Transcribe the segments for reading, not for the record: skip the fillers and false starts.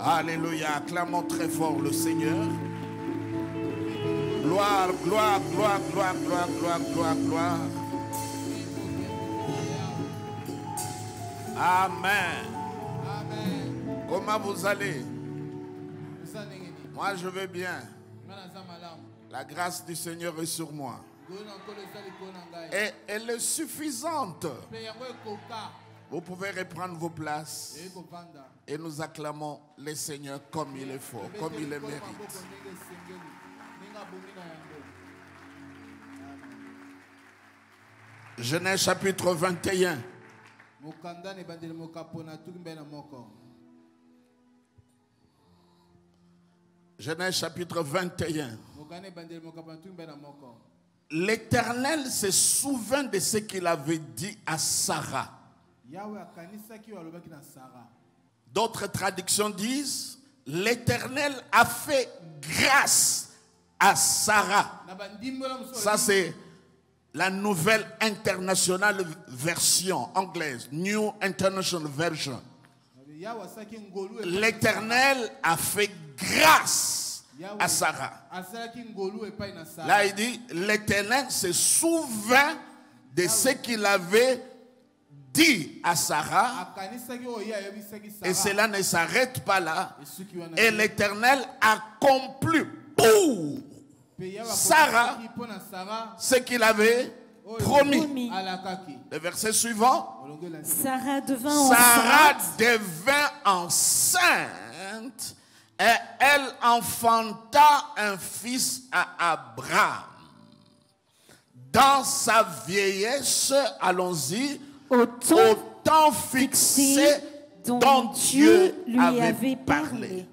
Alléluia, acclamons très fort le Seigneur. Gloire, gloire, gloire, gloire, gloire, gloire, gloire, gloire. Amen. Amen. Comment vous allez? Moi je vais bien. La grâce du Seigneur est sur moi. Et elle est suffisante. Vous pouvez reprendre vos places et nous acclamons le Seigneur comme il est fort, comme il le mérite. Genèse chapitre 21. Genèse chapitre 21. L'Éternel se souvint de ce qu'il avait dit à Sarah. D'autres traductions disent, l'Éternel a fait grâce à Sarah. Ça c'est la nouvelle internationale version anglaise, New International Version. L'Éternel a fait grâce à Sarah. Là il dit, l'Éternel se souvint de ce qu'il avait dit à Sarah, et cela ne s'arrête pas là, et l'Éternel accomplit pour Sarah ce qu'il avait promis. Le verset suivant, Sarah devint enceinte et elle enfanta un fils à Abraham. Dans sa vieillesse, allons-y, au temps fixé dont Dieu lui avait parlé.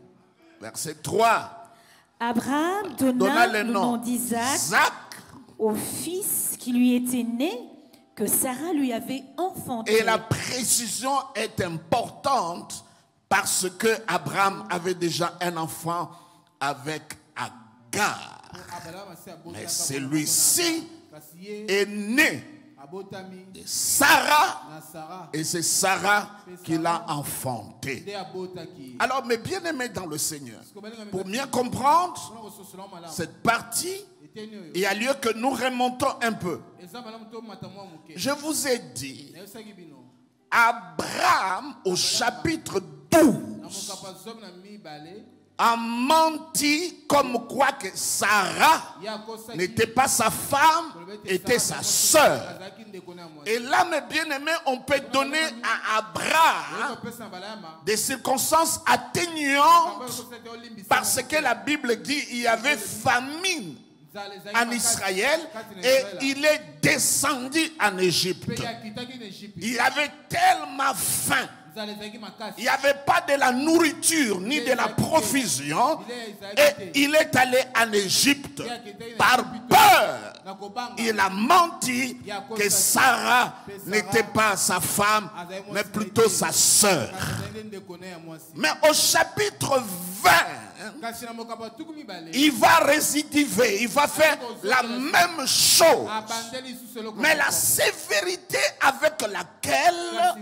Verset 3. Abraham donna le nom d'Isaac au fils qui lui était né, que Sarah lui avait enfanté. Et la précision est importante parce que Abraham avait déjà un enfant avec Agar. Mais celui-ci est né de Sarah, et c'est Sarah qui l'a enfanté. Alors mes bien-aimés dans le Seigneur, pour bien comprendre cette partie, il y a lieu que nous remontons un peu. Je vous ai dit, Abraham au chapitre 12 a menti comme quoi que Sarah n'était pas sa femme, était sa sœur. Et là, mes bien-aimés, on peut donner à Abraham des circonstances atténuantes parce que la Bible dit qu'il y avait famine en Israël et il est descendu en Égypte. Il avait tellement faim. Il n'y avait pas de la nourriture ni de la provision et il est allé en Égypte par peur il a menti que Sarah n'était pas sa femme, mais plutôt sa sœur. Mais au chapitre 20, il va récidiver, il va faire la même chose. Mais la sévérité avec laquelle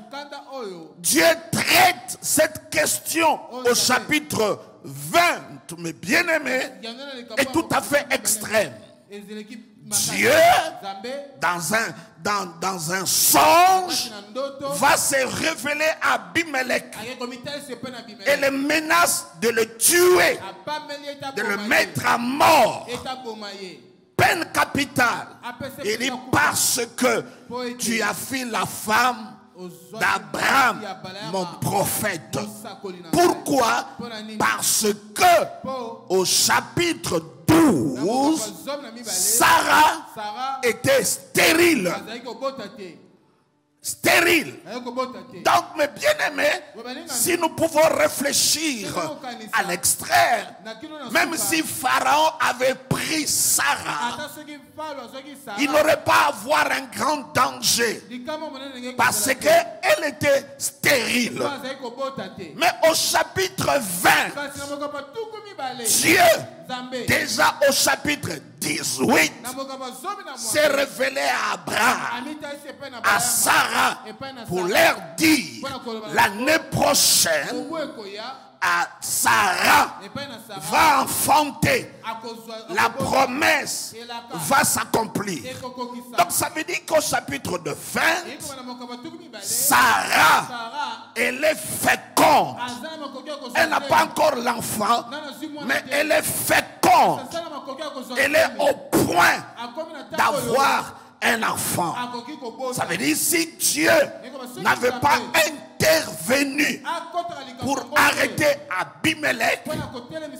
Dieu traite cette question au chapitre 20, mes bien-aimés, est tout à fait extrême. Dieu, dans un songe, va se révéler à Abimelech et le menace de le tuer, de le mettre à mort. Peine capitale. Il dit parce que tu as fait la femme d'Abraham, mon prophète. Pourquoi? Parce que au chapitre 12, Sarah était stérile. Stérile. Donc, mes bien-aimés, si nous pouvons réfléchir à l'extrême, même si Pharaon avait pris Sarah, il n'aurait pas à avoir un grand danger parce qu'elle était stérile. Mais au chapitre 20, Dieu, déjà au chapitre 18, s'est révélé à Abraham, à Sarah, pour leur dire l'année prochaine, Sarah va enfanter, la promesse va s'accomplir. Donc ça veut dire qu'au chapitre de 20, Sarah, elle est féconde. Elle n'a pas encore l'enfant, mais elle est féconde. Elle est au point d'avoir un enfant. Ça veut dire si Dieu n'avait pas intervenu pour arrêter Abimelech,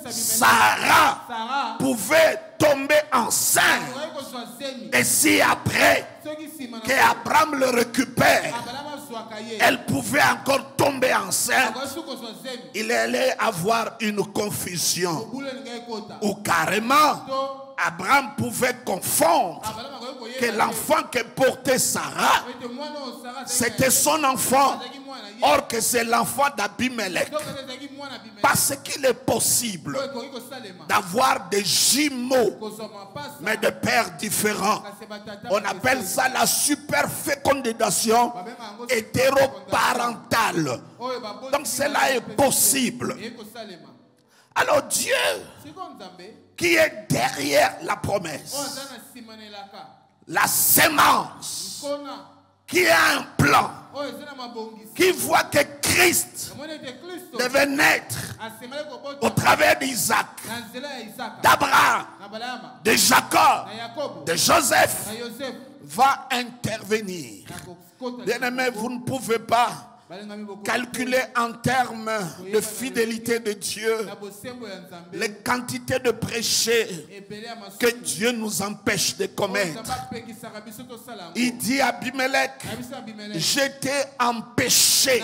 Sarah pouvait tomber enceinte. Et si après qu'Abraham le récupère, elle pouvait encore tomber enceinte, il allait avoir une confusion. Ou carrément, Abraham pouvait confondre que l'enfant que portait Sarah, c'était son enfant, or que c'est l'enfant d'Abimelech. Parce qu'il est possible d'avoir des jumeaux, mais de pères différents. On appelle ça la superfécondation hétéroparentale. Donc cela est possible. Alors Dieu, qui est derrière la promesse, la sémence, qui a un plan, qui voit que Christ devait naître au travers d'Isaac, d'Abraham, de Jacob, de Joseph, va intervenir. Bien-aimés, vous ne pouvez pas calculer en termes de fidélité de Dieu les quantités de péchés que Dieu nous empêche de commettre. Il dit à Abimelech, j'étais empêché,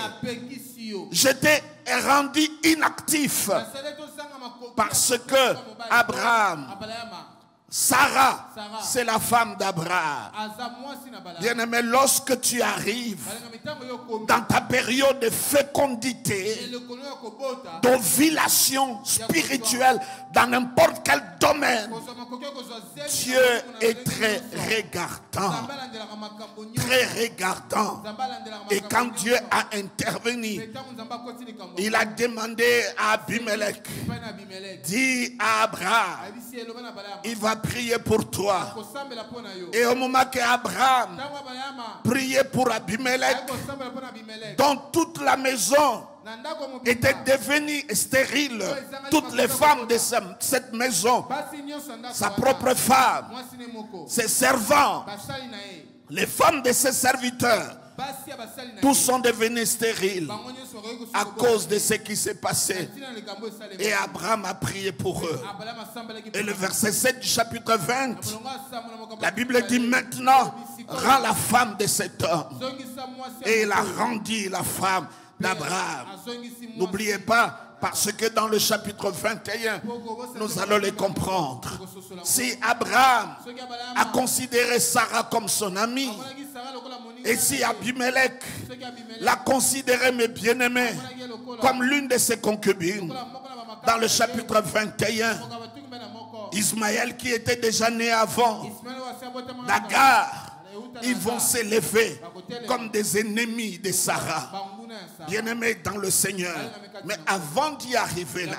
j'étais rendu inactif parce que Abraham, Sarah, c'est la femme d'Abraham. Bien-aimé, lorsque tu arrives dans ta période de fécondité, d'ovulation spirituelle, dans n'importe quel domaine, Dieu est très regardant. Très regardant. Et quand Dieu a intervenu, il a demandé à Abimelech, dit à Abraham, il va prier pour toi. Et au moment qu'Abraham priait pour Abimelech, dont toute la maison était devenue stérile, toutes les femmes de cette maison, sa propre femme, ses servants, les femmes de ses serviteurs, tous sont devenus stériles à cause de ce qui s'est passé. Et Abraham a prié pour eux. Et le verset 7 du chapitre 20, la Bible dit maintenant, rends la femme de cet homme. Et il a rendu la femme d'Abraham. N'oubliez pas Parce que dans le chapitre 21, nous allons les comprendre. Si Abraham a considéré Sarah comme son amie, et si Abimelech l'a considéré, mes bien-aimés, comme l'une de ses concubines, dans le chapitre 21, Ismaël qui était déjà né avant, d'Agar, ils vont s'élever comme des ennemis de Sarah. Bien-aimés dans le Seigneur. Mais avant d'y arriver là,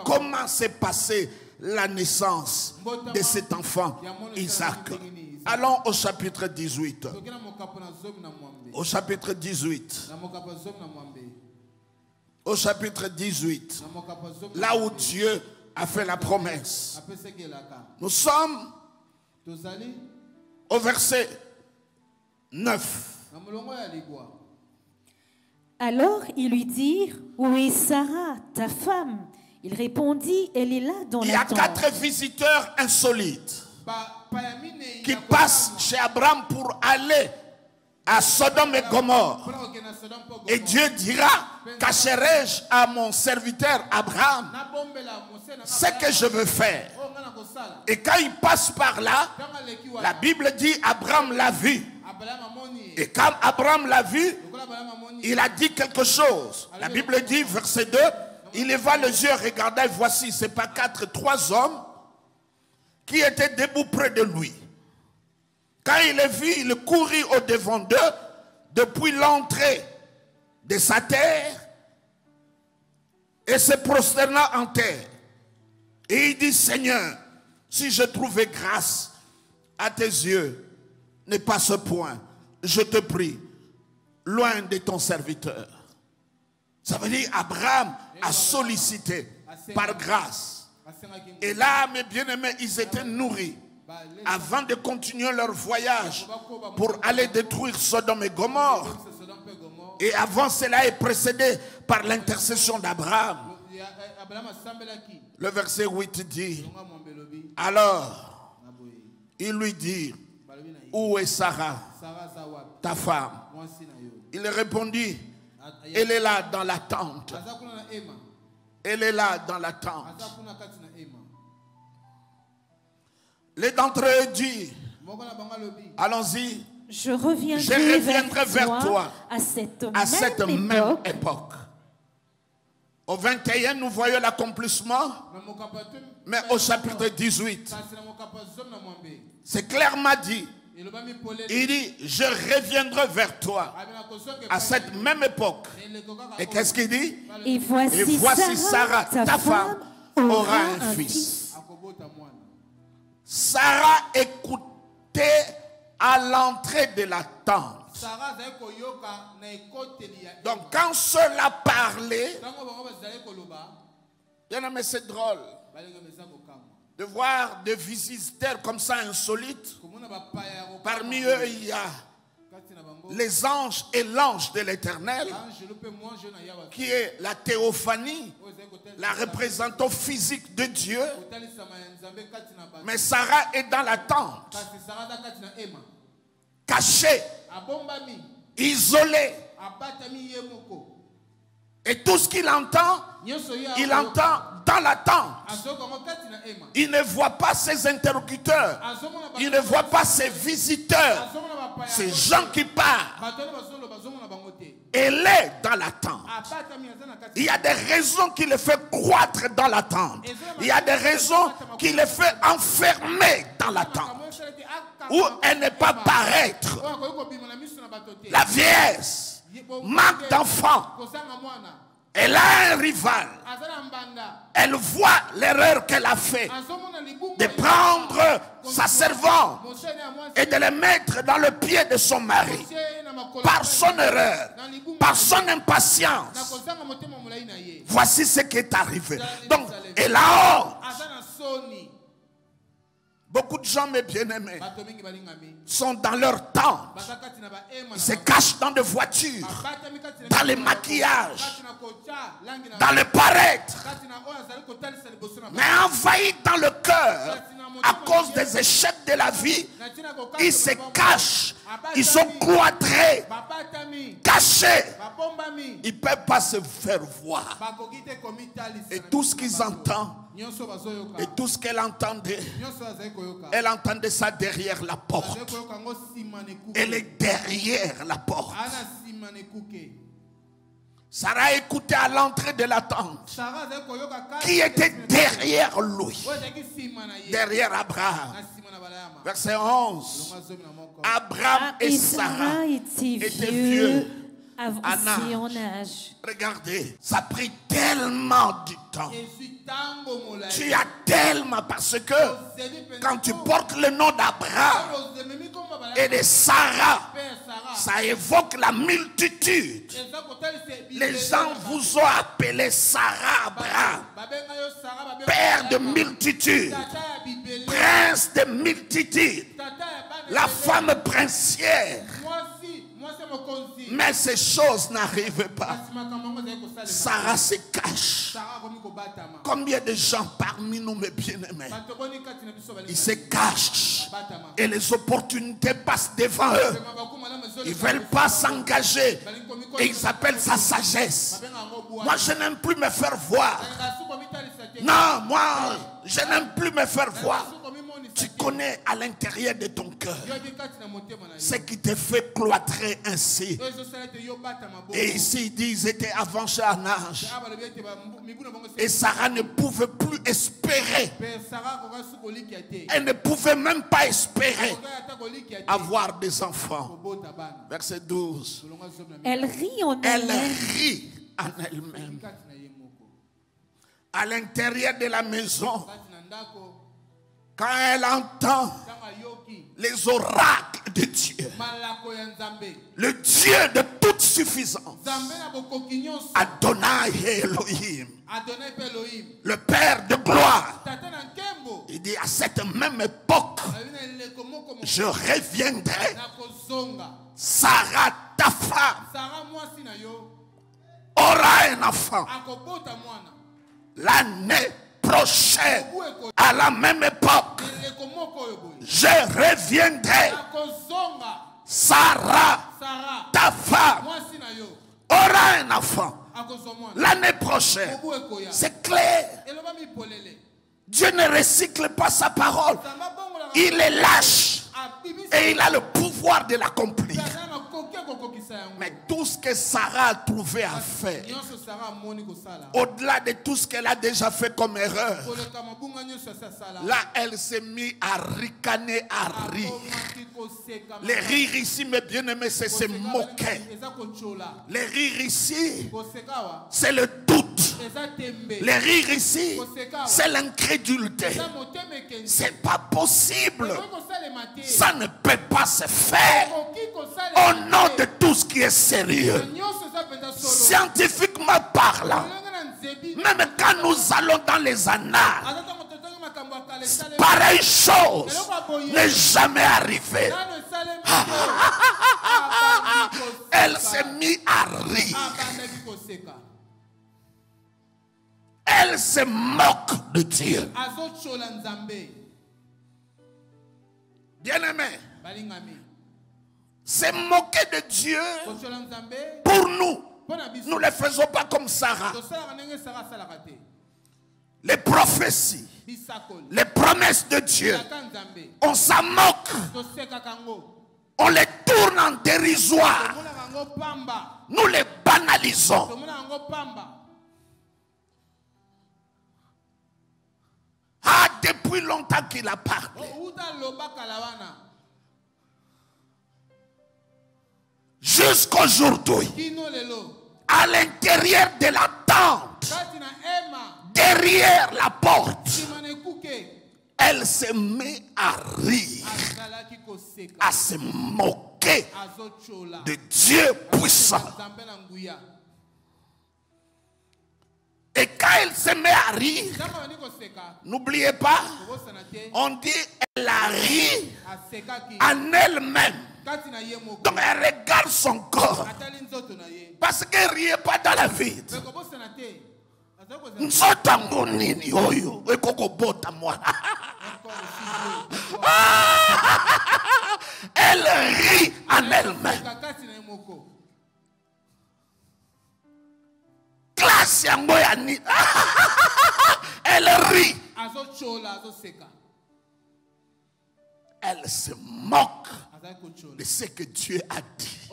comment s'est passée la naissance de cet enfant Isaac? Allons au chapitre 18. Au chapitre 18. Au chapitre 18. Là où Dieu a fait la promesse. Nous sommes au verset 9. Alors ils lui dirent, où est Sarah, ta femme? Il répondit, elle est là dans la tente. Il y a 4 visiteurs insolites qui passent chez Abraham pour aller à Sodome et Gomorrhe. Et Dieu dira, cacherai-je à mon serviteur Abraham ce que je veux faire? Et quand il passe par là, la Bible dit Abraham l'a vu. Et quand Abraham l'a vu, il a dit quelque chose. La Bible dit, verset 2, il leva les yeux, regarda, et voici, c'est pas 4, 3 hommes qui étaient debout près de lui. Quand il les vit, il courut au-devant d'eux, depuis l'entrée de sa terre, et se prosterna en terre. Et il dit, Seigneur, si je trouvais grâce à tes yeux, ne pas ce point, je te prie, loin de ton serviteur. Ça veut dire Abraham a sollicité par grâce. Et là, mes bien-aimés, ils étaient nourris avant de continuer leur voyage pour aller détruire Sodome et Gomorre. Et avant cela est précédé par l'intercession d'Abraham. Le verset 8 dit, alors il lui dit, où est Sarah, ta femme? Il répondit, elle est là dans la tente. Elle est là dans la tente. Les d'entre eux disent, allons-y, je reviendrai vers toi à cette même époque. Au 21, nous voyons l'accomplissement, mais au chapitre 18, c'est clairement dit. Il dit, je reviendrai vers toi à cette même époque. Et qu'est-ce qu'il dit? Et voici Sarah, ta femme, aura un fils. Sarah écoutait à l'entrée de la tente. Donc quand cela parlait, bien aimé, c'est drôle de voir des visiteurs comme ça insolites. Parmi eux, il y a les anges et l'ange de l'Éternel, qui est la théophanie, la représentation physique de Dieu. Mais Sarah est dans la tente, cachée, isolée. Et tout ce qu'il entend, il entend dans la tente. Il ne voit pas ses interlocuteurs. Il ne voit pas ses visiteurs. Ces gens qui parlent. Elle est dans la tente. Il y a des raisons qui le fait croître dans la tente. Il y a des raisons qui le fait enfermer dans la tente, où elle n'est pas paraître. La vieillesse, manque d'enfants. Elle a un rival. Elle voit l'erreur qu'elle a fait de prendre sa servante et de la mettre dans le pied de son mari. Par son erreur, par son impatience. Voici ce qui est arrivé. Donc, elle a honte. Beaucoup de gens, mes bien-aimés, sont dans leur tente. Ils se cachent dans des voitures, dans les maquillages, dans le paraître, mais envahis dans le cœur à cause des échecs de la vie. Ils se cachent Ils sont cloîtrés, cachés. Ils ne peuvent pas se faire voir. Et tout ce qu'ils entendent, et tout ce qu'elle entendait, elle entendait ça derrière la porte. Elle est derrière la porte. Sarah écoutait à l'entrée de la tente qui était derrière lui, derrière Abraham. Verset 11. Abraham et Sarah étaient vieux en âge. Regardez, ça a pris tellement du temps. Tu as tellement, parce que quand tu portes le nom d'Abraham et de Sarah, ça évoque la multitude. Les gens vous ont appelé Sarah Abraham, père de multitude, prince de multitude, la femme princière. Mais ces choses n'arrivent pas. Sarah se cache. Combien de gens parmi nous, mes bien-aimés, ils se cachent et les opportunités passent devant eux. Ils ne veulent pas s'engager et ils appellent ça sagesse. Moi, je n'aime plus me faire voir. Non, moi, je n'aime plus me faire voir. Tu connais à l'intérieur de ton cœur ce qui te fait cloîtrer ainsi. Et ici, il dit, ils étaient avancés en âge. Et Sarah ne pouvait plus espérer. Elle ne pouvait même pas espérer avoir des enfants. Verset 12. Elle rit en elle-même. Elle rit en elle-même. À l'intérieur de la maison, quand elle entend les oracles de Dieu, le Dieu de toute suffisance, Adonai Elohim, le Père de gloire, il dit à cette même époque, je reviendrai, Sarah ta femme aura un enfant l'année prochaine, à la même époque, je reviendrai, Sarah ta femme aura un enfant l'année prochaine. C'est clair. Dieu ne recycle pas sa parole. Il est lâche et il a le pouvoir de l'accomplir. Mais tout ce que Sarah a trouvé à faire, au-delà de tout ce qu'elle a déjà fait comme erreur, là elle s'est mise à ricaner, à rire. Les rires ici, mes bien-aimés, c'est se moquer. Les rires ici, c'est le doute. Les rires ici, c'est l'incrédulité. C'est pas possible. Ça ne peut pas se faire au nom de tout ce qui est sérieux. Scientifiquement parlant, même quand nous allons dans les annales, pareille chose n'est jamais arrivée. Elle s'est mise à rire. Elle se moque de Dieu. Bien-aimé, se moquer de Dieu, pour nous, nous ne le faisons pas comme Sarah. Les prophéties, les promesses de Dieu, on s'en moque, on les tourne en dérisoire, nous les banalisons. Ah, depuis longtemps qu'il a parlé. Jusqu'aujourd'hui, à l'intérieur de la tente, derrière la porte, elle se met à rire, à se moquer de Dieu puissant. Et quand elle se met à rire, n'oubliez pas, on dit elle a ri en elle-même. Donc elle regarde son corps. Parce qu'elle ne riait pas dans la vie. Elle rit elle-même. Classe yango yani. Elle rit. Elle se moque de ce que Dieu a dit.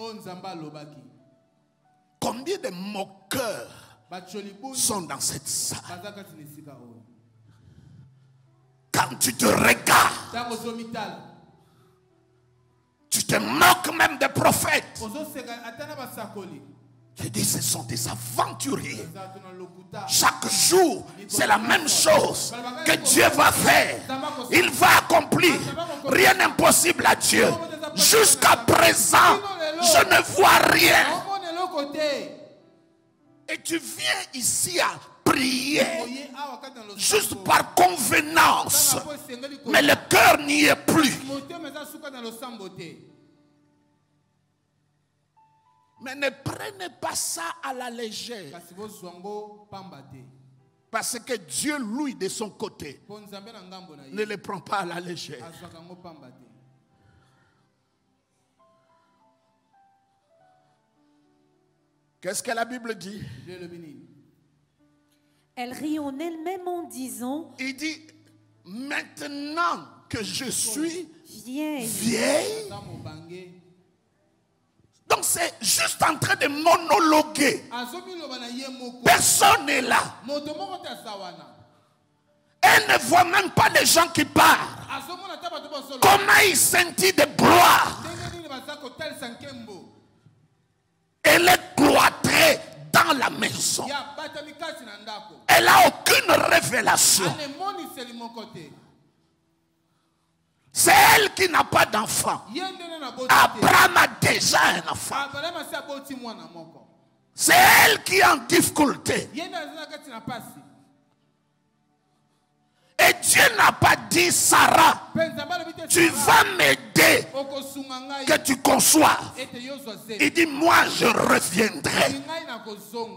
Combien de moqueurs sont dans cette salle? Quand tu te regardes, tu te moques même des prophètes. Je dis, ce sont des aventuriers. Chaque jour, c'est la même chose que Dieu va faire. Il va accomplir. Rien n'est impossible à Dieu. Jusqu'à présent, je ne vois rien. Et tu viens ici à prier juste par convenance. Mais le cœur n'y est plus. Mais ne prenez pas ça à la légère. Parce que Dieu, lui, de son côté, ne le prend pas à la légère. Qu'est-ce que la Bible dit? Elle rit en elle-même en disant, il dit, maintenant que je suis vieille. Donc c'est juste en train de monologuer. Personne n'est là. Elle ne voit même pas les gens qui parlent. Comment il sentit de gloire. Elle est cloîtrée dans la maison. Elle n'a aucune révélation. C'est elle qui n'a pas d'enfant. Abraham a déjà un enfant. C'est elle qui est en difficulté. Et Dieu n'a pas dit, Sarah, tu vas m'aider que tu conçoives. Il dit, moi je reviendrai.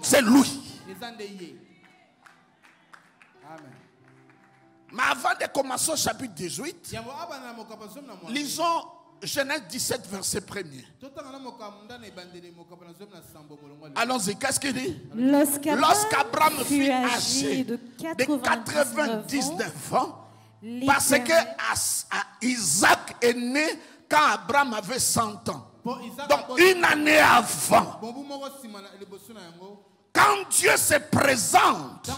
C'est lui. Mais avant de commencer au chapitre 18, lisons Genèse 17, verset 1er. Allons-y, qu'est-ce qu'il dit? Lorsqu'Abraham fut âgé de 99 ans, parce que Isaac est né quand Abraham avait 100 ans. Donc une année avant. Quand Dieu se présente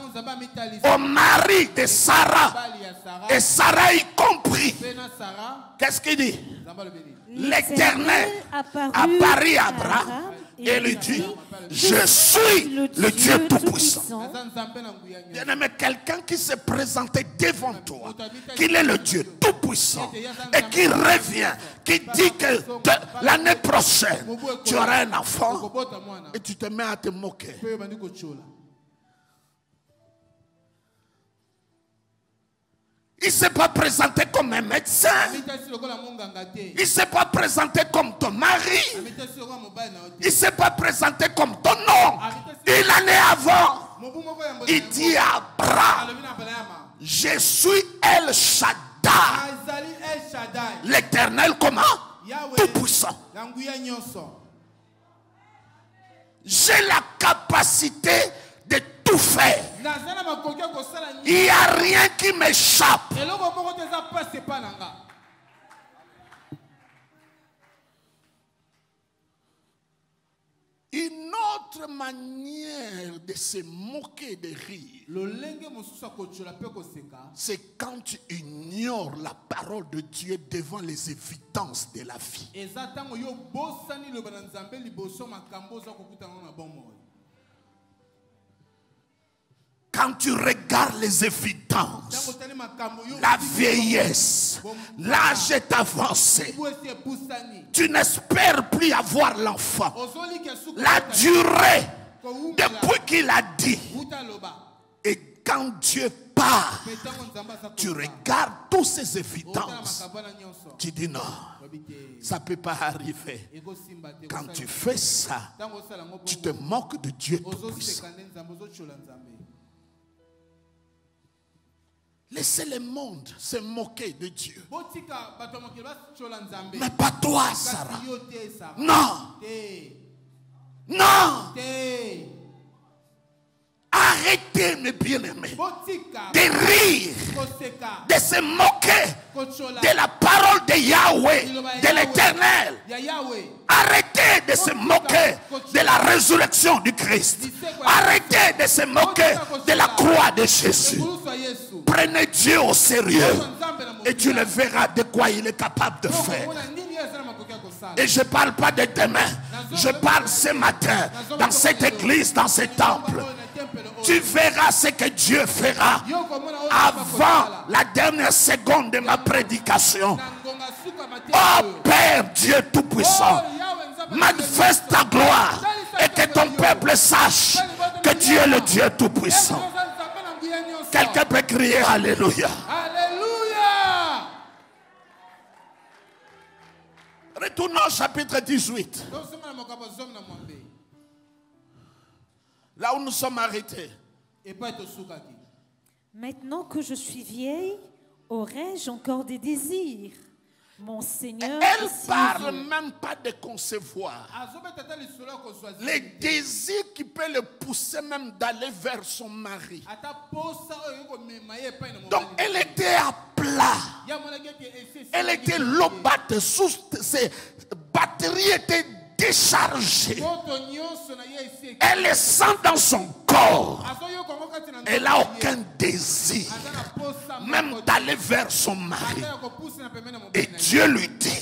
au mari de Sarah, et Sarah y compris, qu'est-ce qu'il dit? L'Éternel apparut à Abraham et lui dit, je suis le Dieu Tout-Puissant. Bien-aimé, quelqu'un qui s'est présenté devant toi, qu'il est le Dieu Tout-Puissant et qui revient, qui dit que l'année prochaine, tu auras un enfant et tu te mets à te moquer. Il ne s'est pas présenté comme un médecin. Il ne s'est pas présenté comme ton mari. Il ne s'est pas présenté comme ton nom. Une année avant, il dit à Abraham, je suis El Shaddai. L'Éternel comment? Tout-Puissant. J'ai la capacité de tout faire. Il n'y a rien qui m'échappe. Une autre manière de se moquer de rire, c'est quand tu ignores la parole de Dieu devant les évidences de la vie. Quand tu regardes les évidences, la vieillesse, l'âge est avancé, tu n'espères plus avoir l'enfant. La durée, depuis qu'il a dit, et quand Dieu parle, tu regardes toutes ces évidences, tu dis non, ça ne peut pas arriver. Quand tu fais ça, tu te moques de Dieu Tout-Puissant. Laissez le monde se moquer de Dieu. Mais pas toi, Sarah. Non. Non. Arrêtez, mes bien-aimés, de rire, de se moquer de la parole de Yahweh, de l'Éternel. Arrêtez de se moquer de la résurrection du Christ. Arrêtez de se moquer de la croix de Jésus. Prenez Dieu au sérieux et tu le verras de quoi il est capable de faire. Et je ne parle pas de demain, je parle ce matin, dans cette église, dans ce temple. Tu verras ce que Dieu fera avant la dernière seconde de ma prédication. Oh Père Dieu Tout-Puissant, manifeste ta gloire et que ton peuple sache que Dieu est le Dieu Tout-Puissant. Quelqu'un peut crier Alléluia. Alléluia. Retournons au chapitre 18. Là où nous sommes arrêtés. Maintenant que je suis vieille, aurais-je encore des désirs? Mon Seigneur. Elle parle même pas de concevoir. Les désirs qui peuvent le pousser même d'aller vers son mari. Donc elle était à plat. Elle était lobate. Ses batteries étaient déchargées. Elle le sent dans son corps. Elle n'a aucun désir même d'aller vers son mari. Et Dieu lui dit,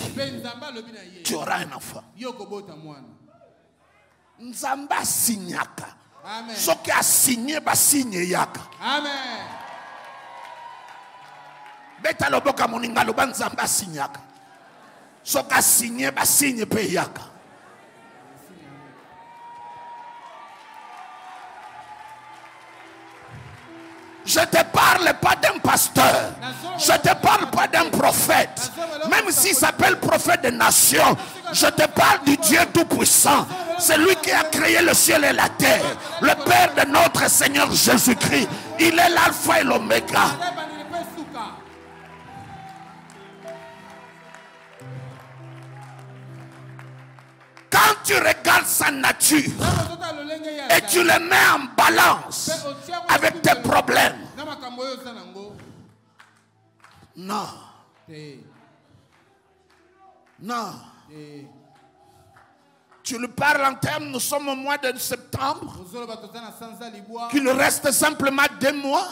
tu auras un enfant. Nzamba signaka. Ce qui a signé, va signer yaka. Amen. Beta loboka moninga loba nzamba signaka. Ce qui a signé, va signer pe yaka. Je ne te parle pas d'un pasteur. Je ne te parle pas d'un prophète. Même s'il s'appelle prophète des nations. Je te parle du Dieu Tout-Puissant. C'est lui qui a créé le ciel et la terre. Le Père de notre Seigneur Jésus-Christ. Il est l'alpha et l'oméga. Quand tu regardes sa nature et tu le mets en balance avec tes problèmes, non, non, tu lui parles en termes, nous sommes au mois de septembre, qu'il reste simplement 2 mois.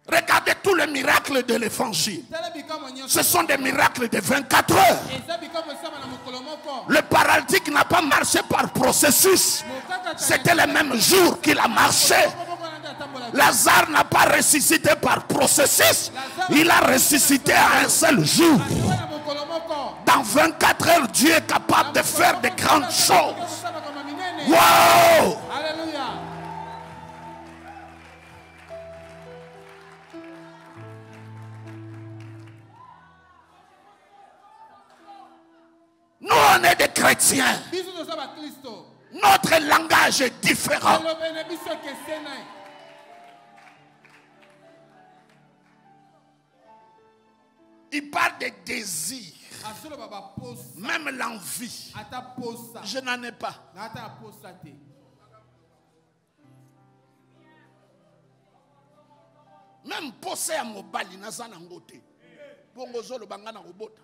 Regardez tous les miracles de l'évangile. Ce sont des miracles de 24 heures. Le paralytique n'a pas marché par processus. C'était le même jour qu'il a marché. Lazare n'a pas ressuscité par processus. Il a ressuscité à un seul jour. Dans 24 heures, Dieu est capable de faire de grandes choses. Wow! Nous, on est des chrétiens. Notre langage est différent. Il parle des désirs. Même l'envie. Je n'en ai pas. Même posé à mobali nazana ngote. Bongo zolo bangana robota.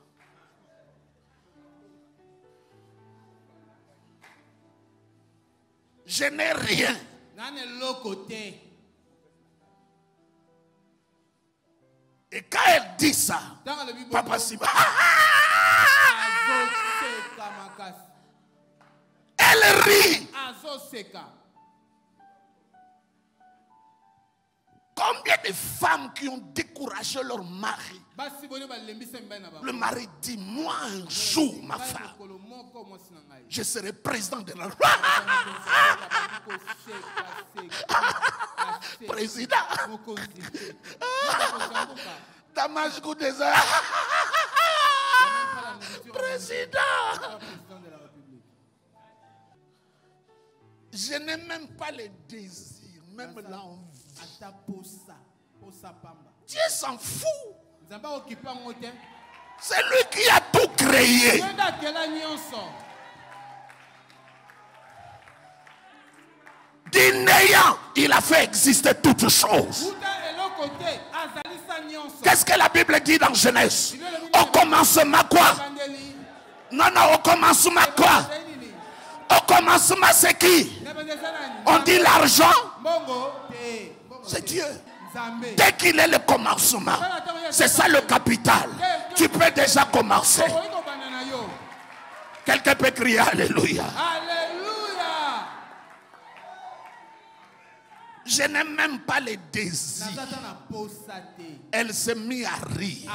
Je n'ai rien. Et quand elle dit ça, Papa Siba, elle rit. Combien de femmes qui ont découragé leur mari? Le mari dit, moi un jour, ma femme, je serai président de la loi. Président. Damas Goudeza. Président. Je n'ai même pas le désir, même l'envie Dieu s'en fout. C'est lui qui a tout créé. Du néant, il a fait exister toutes choses. Qu'est-ce que la Bible dit dans Genèse? Au commencement quoi? Non, au commencement quoi? Au commencement c'est qui? On dit l'argent? C'est Dieu. Dès qu'il est le commencement, c'est ça le capital. Tu peux déjà commencer. Quelqu'un peut crier Alléluia. Je n'aime même pas les désirs. Elle s'est mise à rire.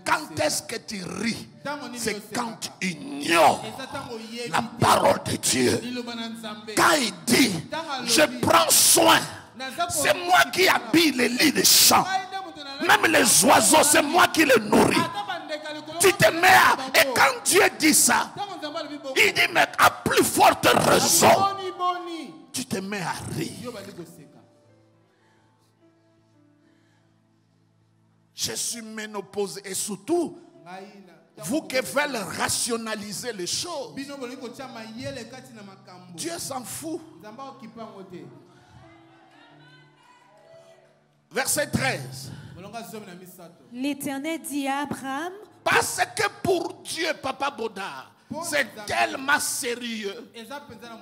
Quand est-ce que tu ris? C'est quand tu ignores la parole de Dieu. Quand il dit, je prends soin. C'est moi qui habille les lits des champs. Même les oiseaux, c'est moi qui les nourris. Tu te mets à... Et quand Dieu dit ça, il dit, mais à plus forte raison, tu te mets à rire. Je suis ménopausé. Et surtout, vous qui veulez rationaliser les choses, Dieu s'en fout. Verset 13. L'Éternel dit à Abraham, parce que pour Dieu, Papa Bodar, c'est tellement sérieux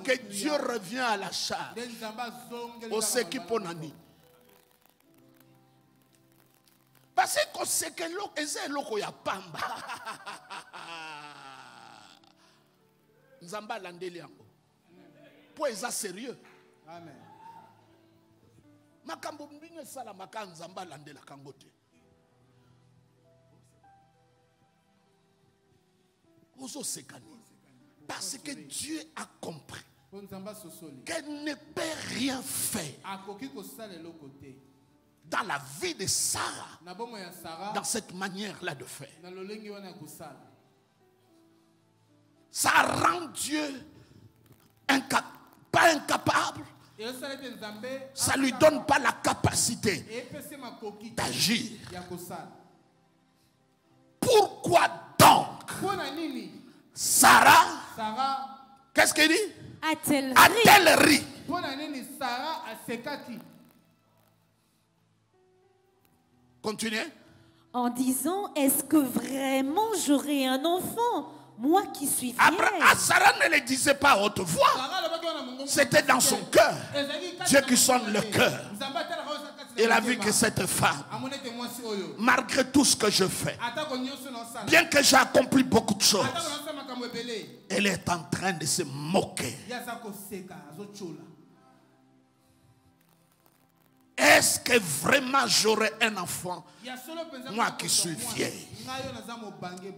que Dieu revient à la charge. Au Sekiponani. Parce que c'est que l'eau ya pamba. Nzamba landeli yango. Pour ça sérieux. Amen. Makambo mbinyo sala makan nzamba landela kangote. Ozo sekani. Parce que Dieu a compris qu'elle ne peut rien faire dans la vie de Sarah, dans cette manière-là de faire. Ça rend Dieu pas incapable. Ça ne lui donne pas la capacité d'agir. Pourquoi donc Sarah, qu'est-ce qu'elle dit? A-t-elle ri? Continuez. En disant, est-ce que vraiment j'aurai un enfant, moi qui suis vieille? Sarah ne le disait pas à haute voix. C'était dans son cœur. Dieu qui sonne le cœur. Il a vu que cette femme, malgré tout ce que je fais, bien que j'ai accompli beaucoup de choses, elle est en train de se moquer. Est-ce que vraiment j'aurai un enfant, moi qui suis vieille?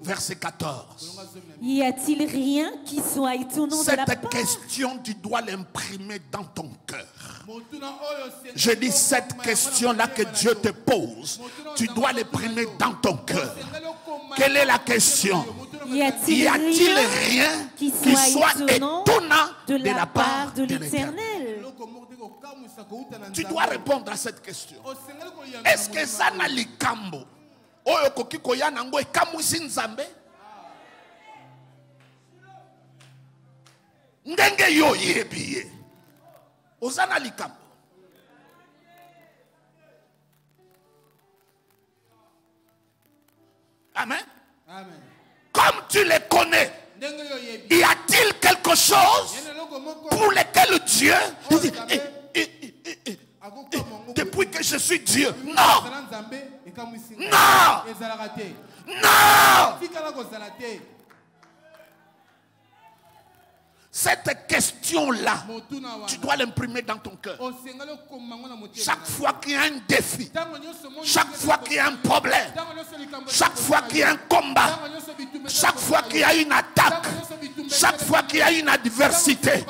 Verset 14. Y a-t-il rien qui soit étonnant de la part? Cette question, tu dois l'imprimer dans ton cœur. Je dis cette question-là que Dieu te pose, tu dois l'imprimer dans ton cœur. Quelle est la question? Y a-t-il rien qui soit étonnant de la part de l'Éternel? Tu dois répondre à cette question. Est-ce que ça n'a likambo? Oyo kokiko ya nango ekamwisi nzambe? Ndenge yo yebiye. Ozana likambo. Amen. Amen. Comme tu les connais, y a-t-il quelque chose pour lequel Dieu dit, depuis que je suis Dieu? Non. Non. Non. Cette question-là, tu dois l'imprimer dans ton cœur. Chaque fois qu'il y a un défi, chaque fois qu'il y a un problème, chaque fois qu'il y a un combat, chaque fois qu'il y a une attaque, chaque fois qu'il y a une adversité,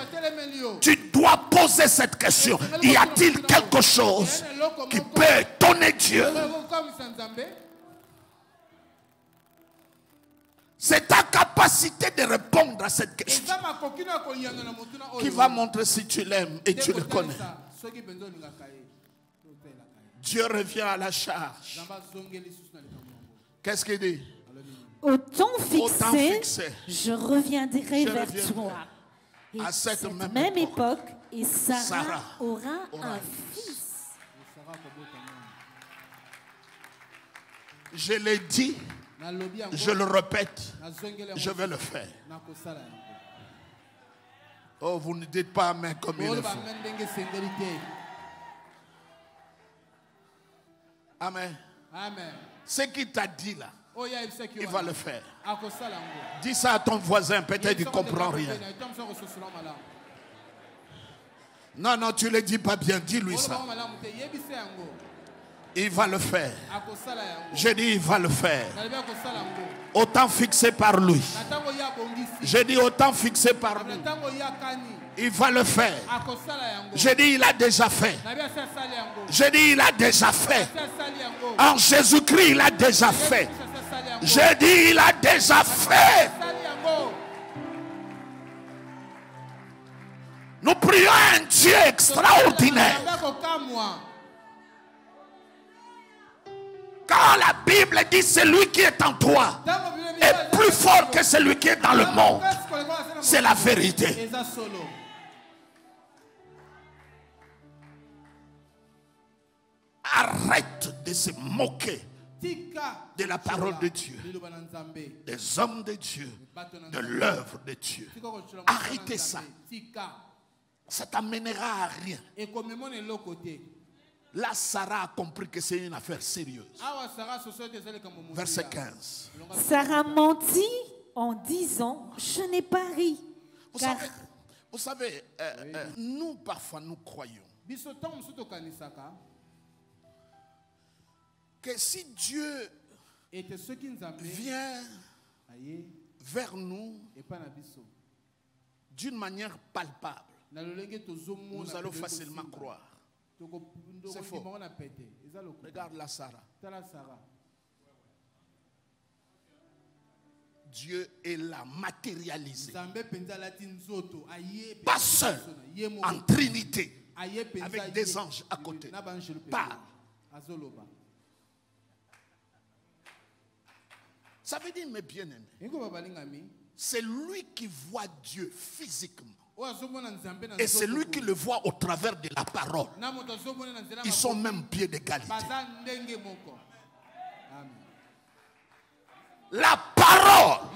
tu dois poser cette question. Y a-t-il quelque chose qui peut étonner Dieu? C'est ta capacité de répondre à cette question qui va montrer si tu l'aimes et tu le connais. Dieu revient à la charge. Qu'est-ce qu'il dit? Au temps fixé, je reviendrai vers toi. Et à cette même époque, et Sarah aura un fils. Je l'ai dit, je le répète, je vais le faire. Oh, vous ne dites pas amen comme il le faut. Amen. Amen. Ce qu'il t'a dit là, il va le faire. Dis ça à ton voisin, peut-être il ne comprend rien. Non, non, tu ne le dis pas bien, dis-lui ça. Il va le faire. Je dis, il va le faire. Autant fixé par lui. Je dis, autant fixé par lui. Il va le faire. Je dis, il a déjà fait. Je dis, il a déjà fait. En Jésus-Christ, il a déjà fait. Je dis, il a déjà fait. Nous prions un Dieu extraordinaire. Quand la Bible dit celui qui est en toi est plus fort que celui qui est dans le monde, c'est la vérité. Arrête de se moquer de la parole de Dieu, des hommes de Dieu, de l'œuvre de Dieu. Arrêtez ça. Ça t'amènera à rien. Là, Sarah a compris que c'est une affaire sérieuse. Verset 15. Sarah mentit en disant, je n'ai pas ri. Vous savez, nous parfois nous croyons que si Dieu vient vers nous d'une manière palpable, nous allons facilement croire. C'est faux. Regarde la Sarah. Dieu est là, matérialisé. Pas seul, en Trinité, avec des anges à côté. Parle. Ça veut dire, mes bien-aimés, c'est lui qui voit Dieu physiquement. Et c'est lui qui le voit au travers de la parole. Ils sont même pieds d'égalité. La parole,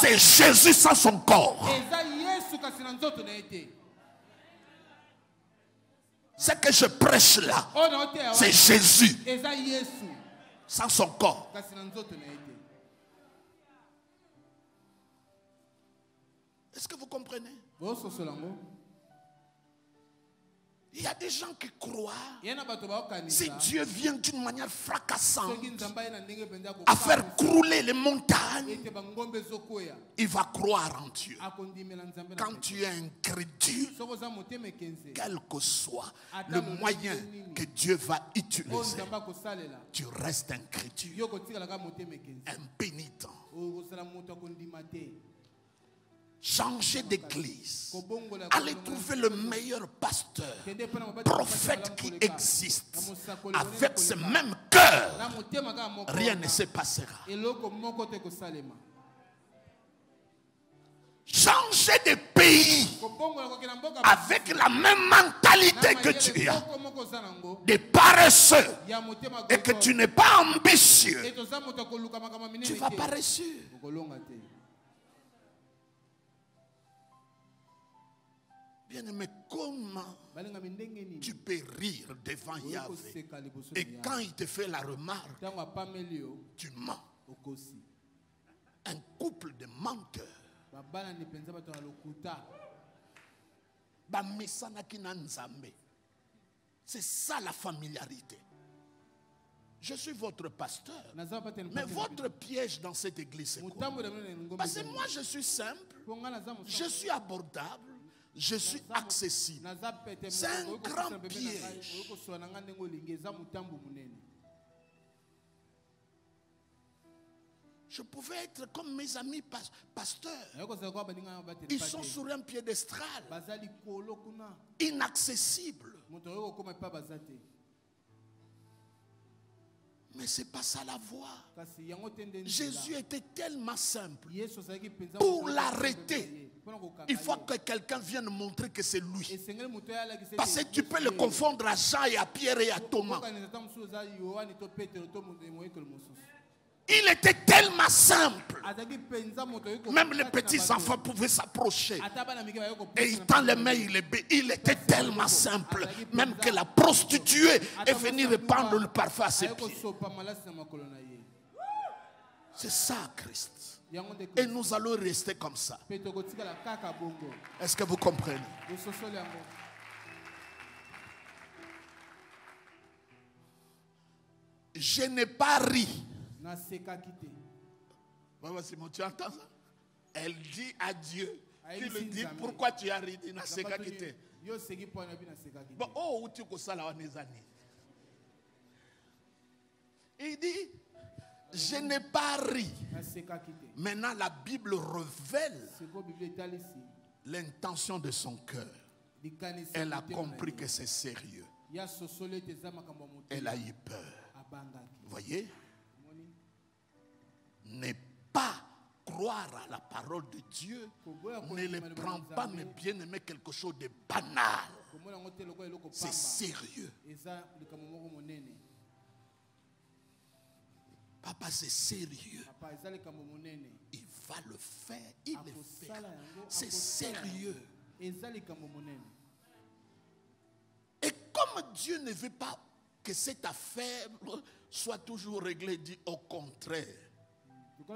c'est Jésus sans son corps. Ce que je prêche là, c'est Jésus sans son corps. Est-ce que vous comprenez? Il y a des gens qui croient, si Dieu vient d'une manière fracassante à faire crouler les montagnes, il va croire en Dieu. Quand tu es incrédule, quel que soit le moyen que Dieu va utiliser, tu restes incrédule, impénitent. Changer d'église. Allez trouver le meilleur pasteur, prophète qui existe. Avec ce même cœur, rien ne se passera. Changer de pays avec la même mentalité que tu as, de paresseux, et que tu n'es pas ambitieux, tu vas paresseux. Bien-aimé, comment tu peux rire devant Yahvé et quand il te fait la remarque, tu mens? Un couple de menteurs. C'est ça la familiarité. Je suis votre pasteur. Mais votre piège dans cette église, c'est quoi? Parce que moi je suis simple, je suis abordable, je suis accessible. C'est un grand piège. Je pouvais être comme mes amis pasteurs. Ils sont sur un piédestal, inaccessibles. Mais ce n'est pas ça la voie. Jésus était tellement simple. Pour l'arrêter, il faut que quelqu'un vienne montrer que c'est lui. Parce que tu peux le confondre à Jean et à Pierre et à Thomas. Il était tellement simple. Même les petits enfants pouvaient s'approcher. Et il tend les mains, il était tellement simple. Même que la prostituée est venue répandre le parfum à ses pieds. C'est ça, Christ. Et nous allons rester comme ça. Est-ce que vous comprenez? Je n'ai pas ri. Maman Simon, tu entends ça? Elle dit à Dieu. Tu lui dis pourquoi tu as ri. Bon, oh, où tu as ça là, il dit, je n'ai pas ri. Maintenant, la Bible révèle l'intention de son cœur. Elle a compris que c'est sérieux. Elle a eu peur. Vous voyez? Ne pas croire à la parole de Dieu ne le prend pas, mais bien aimer quelque chose de banal. C'est sérieux. Papa, c'est sérieux. Il va le faire. Il le fait. C'est sérieux. Et comme Dieu ne veut pas que cette affaire soit toujours réglée, dit au contraire,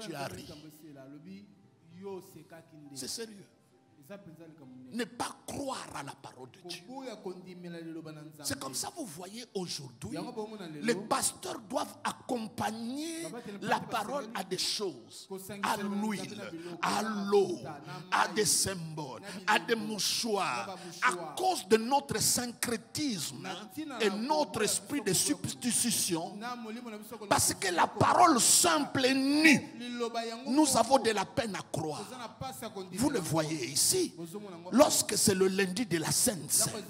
tu as ri. C'est sérieux. Ne pas croire à la parole de Dieu. C'est comme ça, vous voyez aujourd'hui, les pasteurs doivent accompagner la parole à des choses, à l'huile, à l'eau, à des symboles, à des mouchoirs, à cause de notre syncrétisme et notre esprit de substitution, parce que la parole simple et nue, nous avons de la peine à croire. Vous le voyez ici. Lorsque c'est le lundi de la Sainte Seine,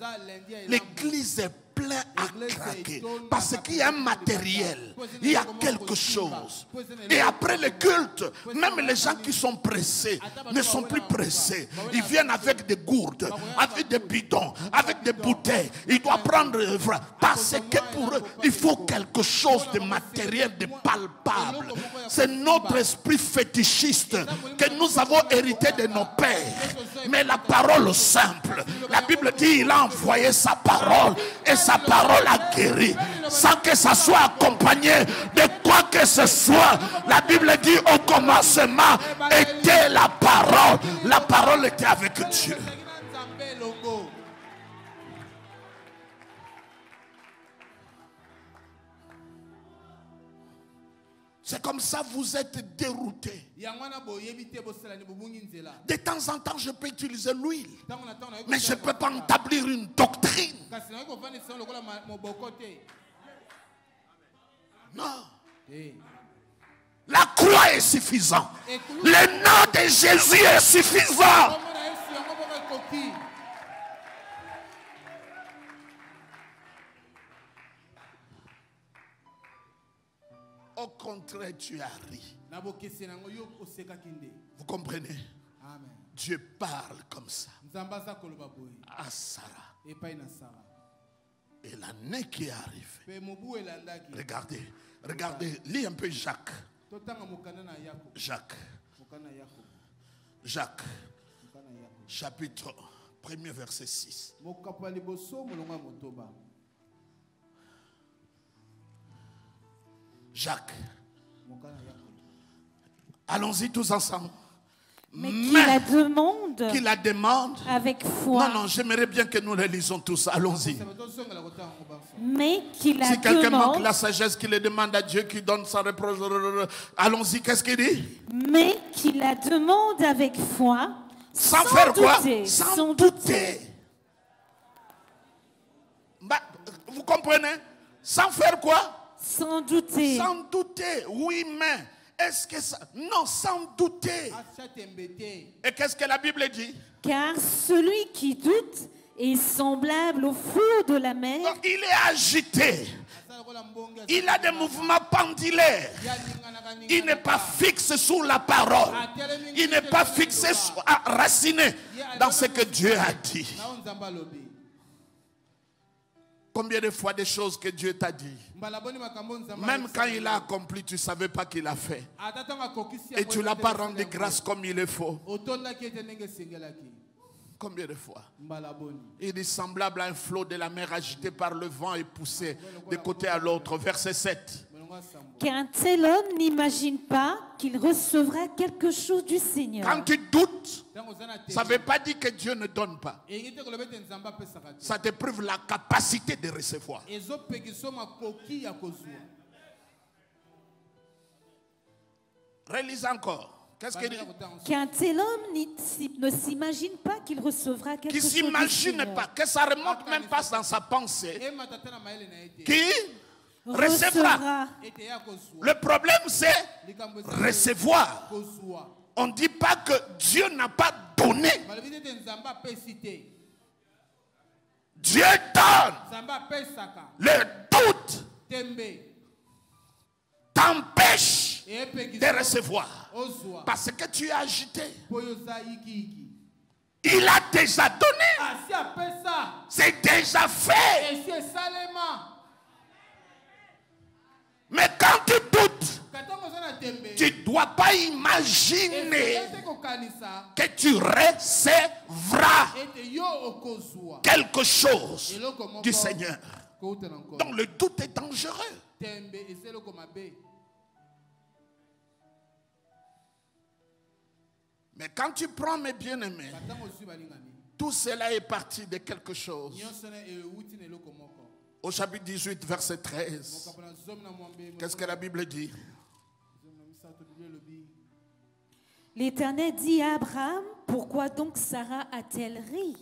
l'église est pleine à craquer parce qu'il y a un matériel, il y a quelque chose. Et après le culte, même les gens qui sont pressés ne sont plus pressés. Ils viennent avec des gourdes, avec des bidons, avec des bouteilles. Ils doivent prendre parce que pour eux, il faut quelque chose de matériel, de palpable. C'est notre esprit fétichiste que nous avons hérité de nos pères. Mais la parole simple, la Bible dit il a envoyé sa parole et sa parole a guéri sans que ça soit accompagné de quoi que ce soit. La Bible dit au commencement était la parole était avec Dieu. C'est comme ça vous êtes dérouté. De temps en temps, je peux utiliser l'huile. Mais je ne peux pas établir une doctrine. Non. La croix est suffisante. Le nom de Jésus est suffisant. Au contraire, tu as ri. Vous comprenez? Amen. Dieu parle comme ça à Sarah. Et l'année qui est arrivée, regardez, lis un peu Jacques. Jacques, chapitre 1er, verset 6. Jacques. Allons-y tous ensemble. Mais qui la demande avec foi. Non, j'aimerais bien que nous les lisons tous. Allons-y. Mais qui la demande. Si quelqu'un manque la sagesse, qui le demande à Dieu, qui donne sa reproche. Allons-y, qu'est-ce qu'il dit? Mais qui la demande avec foi. Sans faire douter, quoi? Sans douter. Bah, vous comprenez? Sans faire quoi? Sans douter. Sans douter, oui, mais est-ce que ça... Non, sans douter. Et qu'est-ce que la Bible dit? Car celui qui doute est semblable au flot de la mer. Donc, il est agité. Il a des mouvements pendulaires. Il n'est pas fixe sur la parole. Il n'est pas fixé, raciné dans ce que Dieu a dit. Combien de fois des choses que Dieu t'a dit, même quand il a accompli, tu ne savais pas qu'il a fait. Et tu ne l'as pas rendu grâce comme il le faut. Combien de fois? Il est semblable à un flot de la mer agité par le vent et poussé de côté à l'autre. Verset 7. Qu'un tel homme n'imagine pas qu'il recevra quelque chose du Seigneur. Quand tu doutes, ça ne veut pas dire que Dieu ne donne pas. Ça te prouve la capacité de recevoir. Réalise encore. Qu'est-ce qu'il dit? Qu'un tel homme ne s'imagine pas qu'il recevra quelque chose du Seigneur. Qui s'imagine pas, que ça ne remonte même pas dans sa pensée. Qui recevra. Le problème c'est recevoir. On ne dit pas que Dieu n'a pas donné. Dieu donne. Le doute t'empêche de recevoir. Parce que tu es agité. Il a déjà donné. C'est déjà fait. Mais quand tu doutes, tu ne dois pas imaginer que tu recevras quelque chose du Seigneur. Donc le doute est dangereux. Mais quand tu prends, mes bien-aimés, tout cela est parti de quelque chose. Au chapitre 18, verset 13, qu'est-ce que la Bible dit? L'Éternel dit à Abraham, pourquoi donc Sarah a-t-elle ri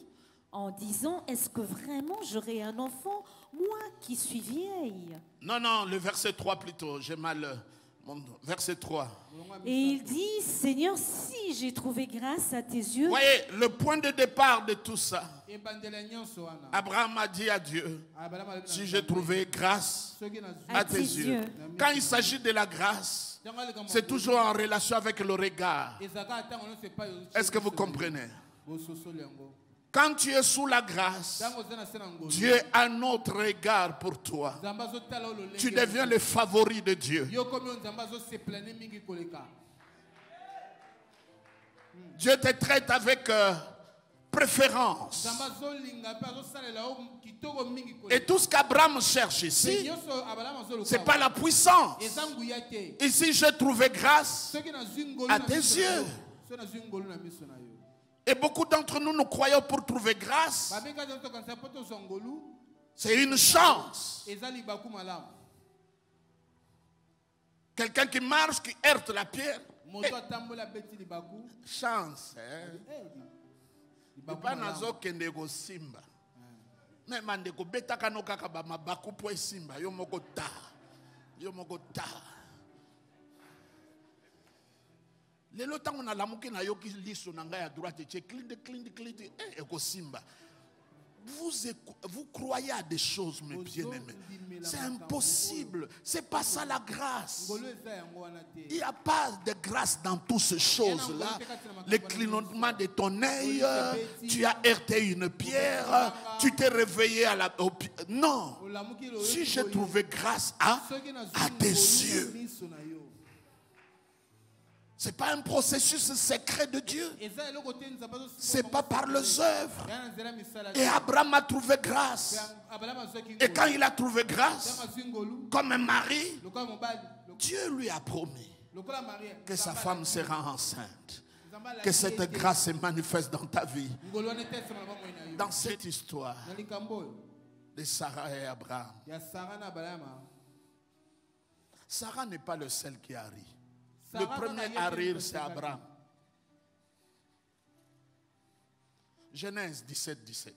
en disant, est-ce que vraiment j'aurai un enfant, moi qui suis vieille? Non, non, le verset 3 plutôt, j'ai mal... Verset 3. Et il dit, Seigneur, si j'ai trouvé grâce à tes yeux. Voyez, le point de départ de tout ça. Abraham a dit à Dieu, si j'ai trouvé grâce à tes yeux. Quand il s'agit de la grâce, c'est toujours en relation avec le regard. Est-ce que vous comprenez? Quand tu es sous la grâce, Dieu a un autre regard pour toi. Tu deviens le favori de Dieu. Dieu te traite avec préférence. Et tout ce qu'Abraham cherche ici, ce n'est pas la puissance. Ici, j'ai trouvé grâce à tes yeux. Et beaucoup d'entre nous, nous croyons pour trouver grâce. C'est une chance. Quelqu'un qui marche, qui heurte la pierre. Chance. Pas nazo kende go simba. Mais mande ko beta kano kaka ba mabaku po simba. Yo moko ta. Yo moko ta. Les lots on a l'amour na yoki liso na ngai à droite et clin eko simba. Vous croyez à des choses, mes bien-aimés. C'est impossible. C'est pas ça la grâce. Il n'y a pas de grâce dans toutes ces choses-là. Le clignotement de ton œil, tu as heurté une pierre, tu t'es réveillé à la... Non. Si j'ai trouvé grâce à tes yeux. Ce n'est pas un processus secret de Dieu. Ce n'est pas par les œuvres. Et Abraham a trouvé grâce. Et quand il a trouvé grâce, comme un mari, Dieu lui a promis que sa femme sera enceinte. Que cette grâce se manifeste dans ta vie. Dans cette histoire de Sarah et Abraham. Sarah n'est pas le seul qui a ri. Le premier à rire, c'est Abraham. Genèse 17, 17.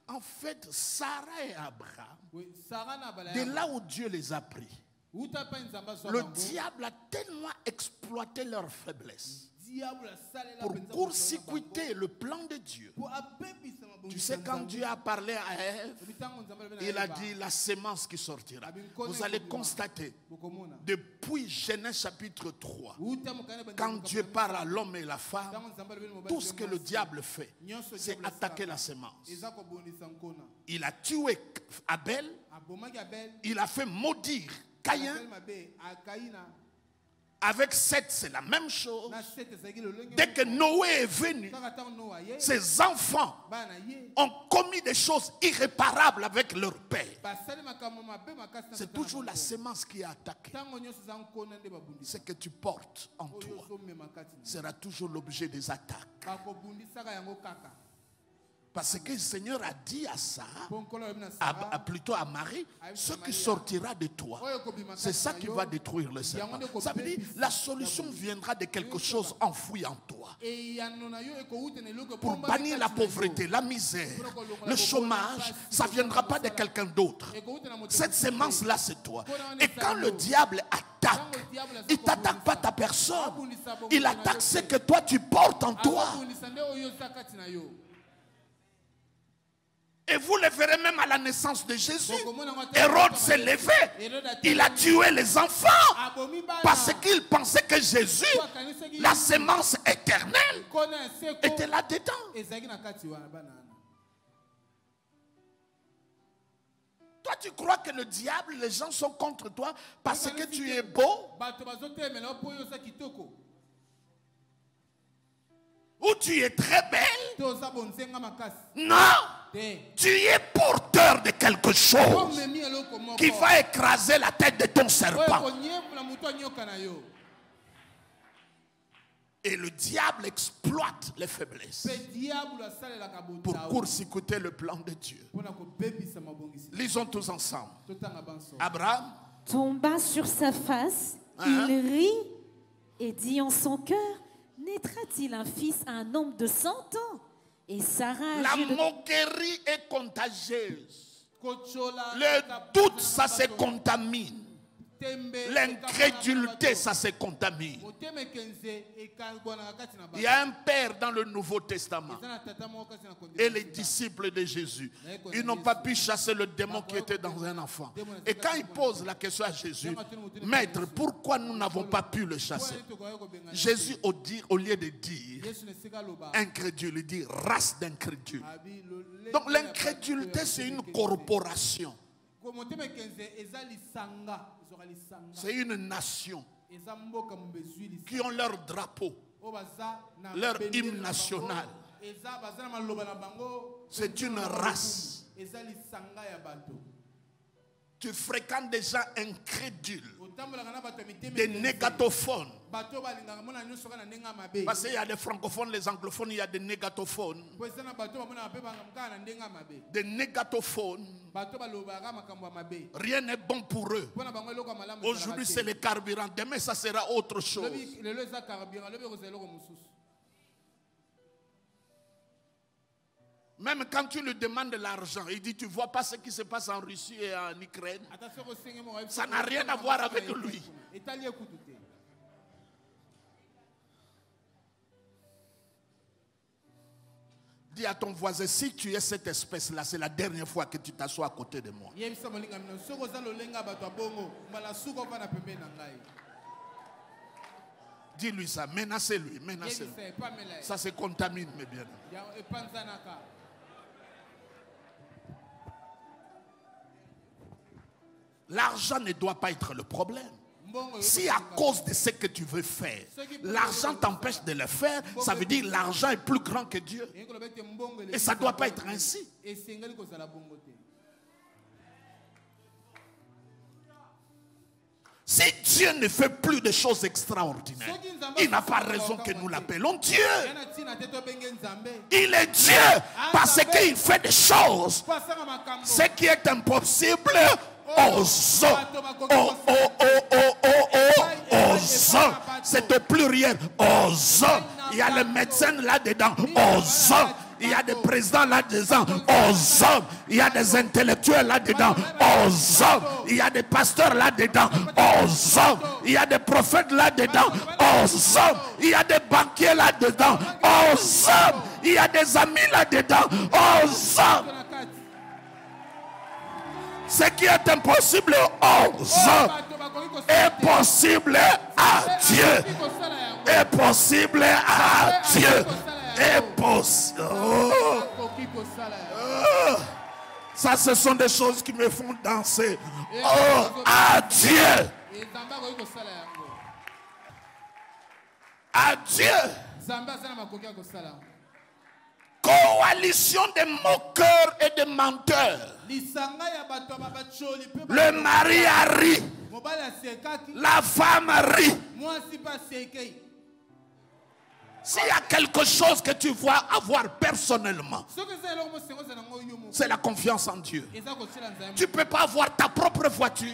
En fait, Sarah et Abraham, de là où Dieu les a pris, le diable a tellement exploité leur faiblesse pour court-circuiter le plan de Dieu. Tu sais, quand Dieu a parlé à Ève, il a dit la sémence qui sortira. Vous allez constater, depuis Genèse chapitre 3, quand Dieu parle à l'homme et la femme, tout ce que le diable fait, c'est attaquer la sémence. Il a tué Abel, il a fait maudire Caïn. Avec Seth, c'est la même chose. Dès que Noé est venu, ses enfants ont commis des choses irréparables avec leur père. C'est toujours la sémence qui est attaquée. Ce que tu portes en toi sera toujours l'objet des attaques. Parce que le Seigneur a dit à Sarah, plutôt à Marie, ce qui sortira de toi, c'est ça qui va détruire le serpent. Ça veut dire, la solution viendra de quelque chose enfoui en toi. Pour bannir la pauvreté, la misère, le chômage, ça ne viendra pas de quelqu'un d'autre. Cette sémence-là, c'est toi. Et quand le diable attaque, il ne t'attaque pas ta personne. Il attaque ce que toi tu portes en toi. Et vous le verrez même à la naissance de Jésus. Hérode s'est levé. Il a tué les enfants. Parce qu'il pensait que Jésus, la sémence éternelle, était là-dedans. Toi, tu crois que le diable, les gens sont contre toi parce que tu es beau? Ou tu es très belle? Non! Tu es porteur de quelque chose qui va écraser la tête de ton serpent. Et le diable exploite les faiblesses pour court-circuiter le plan de Dieu. Lisons tous ensemble. Abraham tomba sur sa face, il rit et dit en son cœur: naîtra-t-il un fils à un homme de 100 ans? Et Sarah, la moquerie est contagieuse. Le doute, ça se contamine. L'incrédulité, ça se contamine. Il y a un père dans le Nouveau Testament et les disciples de Jésus. Ils n'ont pas pu chasser le démon qui était dans un enfant. Et quand ils posent la question à Jésus: Maître, pourquoi nous n'avons pas pu le chasser? Jésus, au lieu de dire incrédule, il dit race d'incrédule. Donc l'incrédulité, c'est une corporation. C'est une nation qui ont leur drapeau, leur hymne national. C'est une race. Tu fréquentes des gens incrédules, des négatophones. Parce qu'il y a des francophones, les anglophones, il y a des négatophones. Des négatophones. Rien n'est bon pour eux. Aujourd'hui, c'est le carburant. Demain, ça sera autre chose. Même quand tu lui demandes de l'argent, il dit: tu ne vois pas ce qui se passe en Russie et en Ukraine? Ça n'a rien à voir avec lui. Dis à ton voisin: si tu es cette espèce-là, c'est la dernière fois que tu t'assois à côté de moi. Dis-lui ça, menacez-lui, menacez-lui. Ça se contamine, mes bien. L'argent ne doit pas être le problème. Si à cause de ce que tu veux faire, l'argent t'empêche de le faire, ça veut dire que l'argent est plus grand que Dieu. Et ça ne doit pas être ainsi. Si Dieu ne fait plus de choses extraordinaires, il n'a pas raison que nous l'appelons Dieu. Il est Dieu parce qu'il fait des choses. Ce qui est impossible aux hommes. Aux hommes. C'est au pluriel. Aux hommes. Il y a le médecin là-dedans. Aux hommes. Il y a des présidents là-dedans, aux hommes. Il y a des intellectuels là-dedans, aux hommes. Il y a des pasteurs là-dedans, aux hommes. Il y a des prophètes là-dedans, aux hommes. Il y a des banquiers là-dedans, aux hommes. Il y a des amis là-dedans, aux hommes. Ce qui est impossible aux hommes est possible à Dieu. Est possible à Dieu. Est possible. Ça, ce sont des choses qui me font danser. Oh, à Dieu. À Dieu. Coalition des moqueurs et des menteurs. Le mari a ri. La femme rit. S'il y a quelque chose que tu vois avoir personnellement, c'est la confiance en Dieu. Tu ne peux pas avoir ta propre voiture,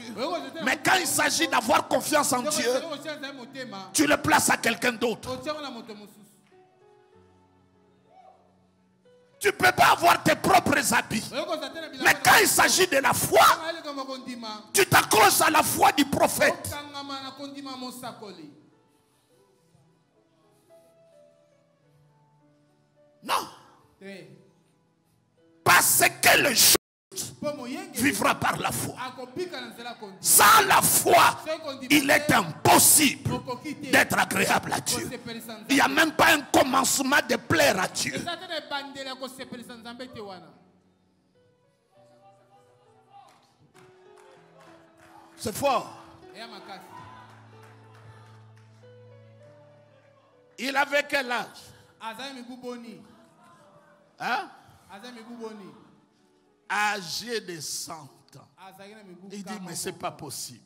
mais quand il s'agit d'avoir confiance en Dieu, tu le places à quelqu'un d'autre. Tu ne peux pas avoir tes propres habits. Mais quand il s'agit de la foi, tu t'accroches à la foi du prophète. Non. Parce que le juste vivra par la foi. Sans la foi, il est impossible d'être agréable à Dieu. Il n'y a même pas un commencement de plaire à Dieu. C'est fort. Il avait quel âge? Hein? Âgé de 100 ans. Il dit, mais c'est pas possible.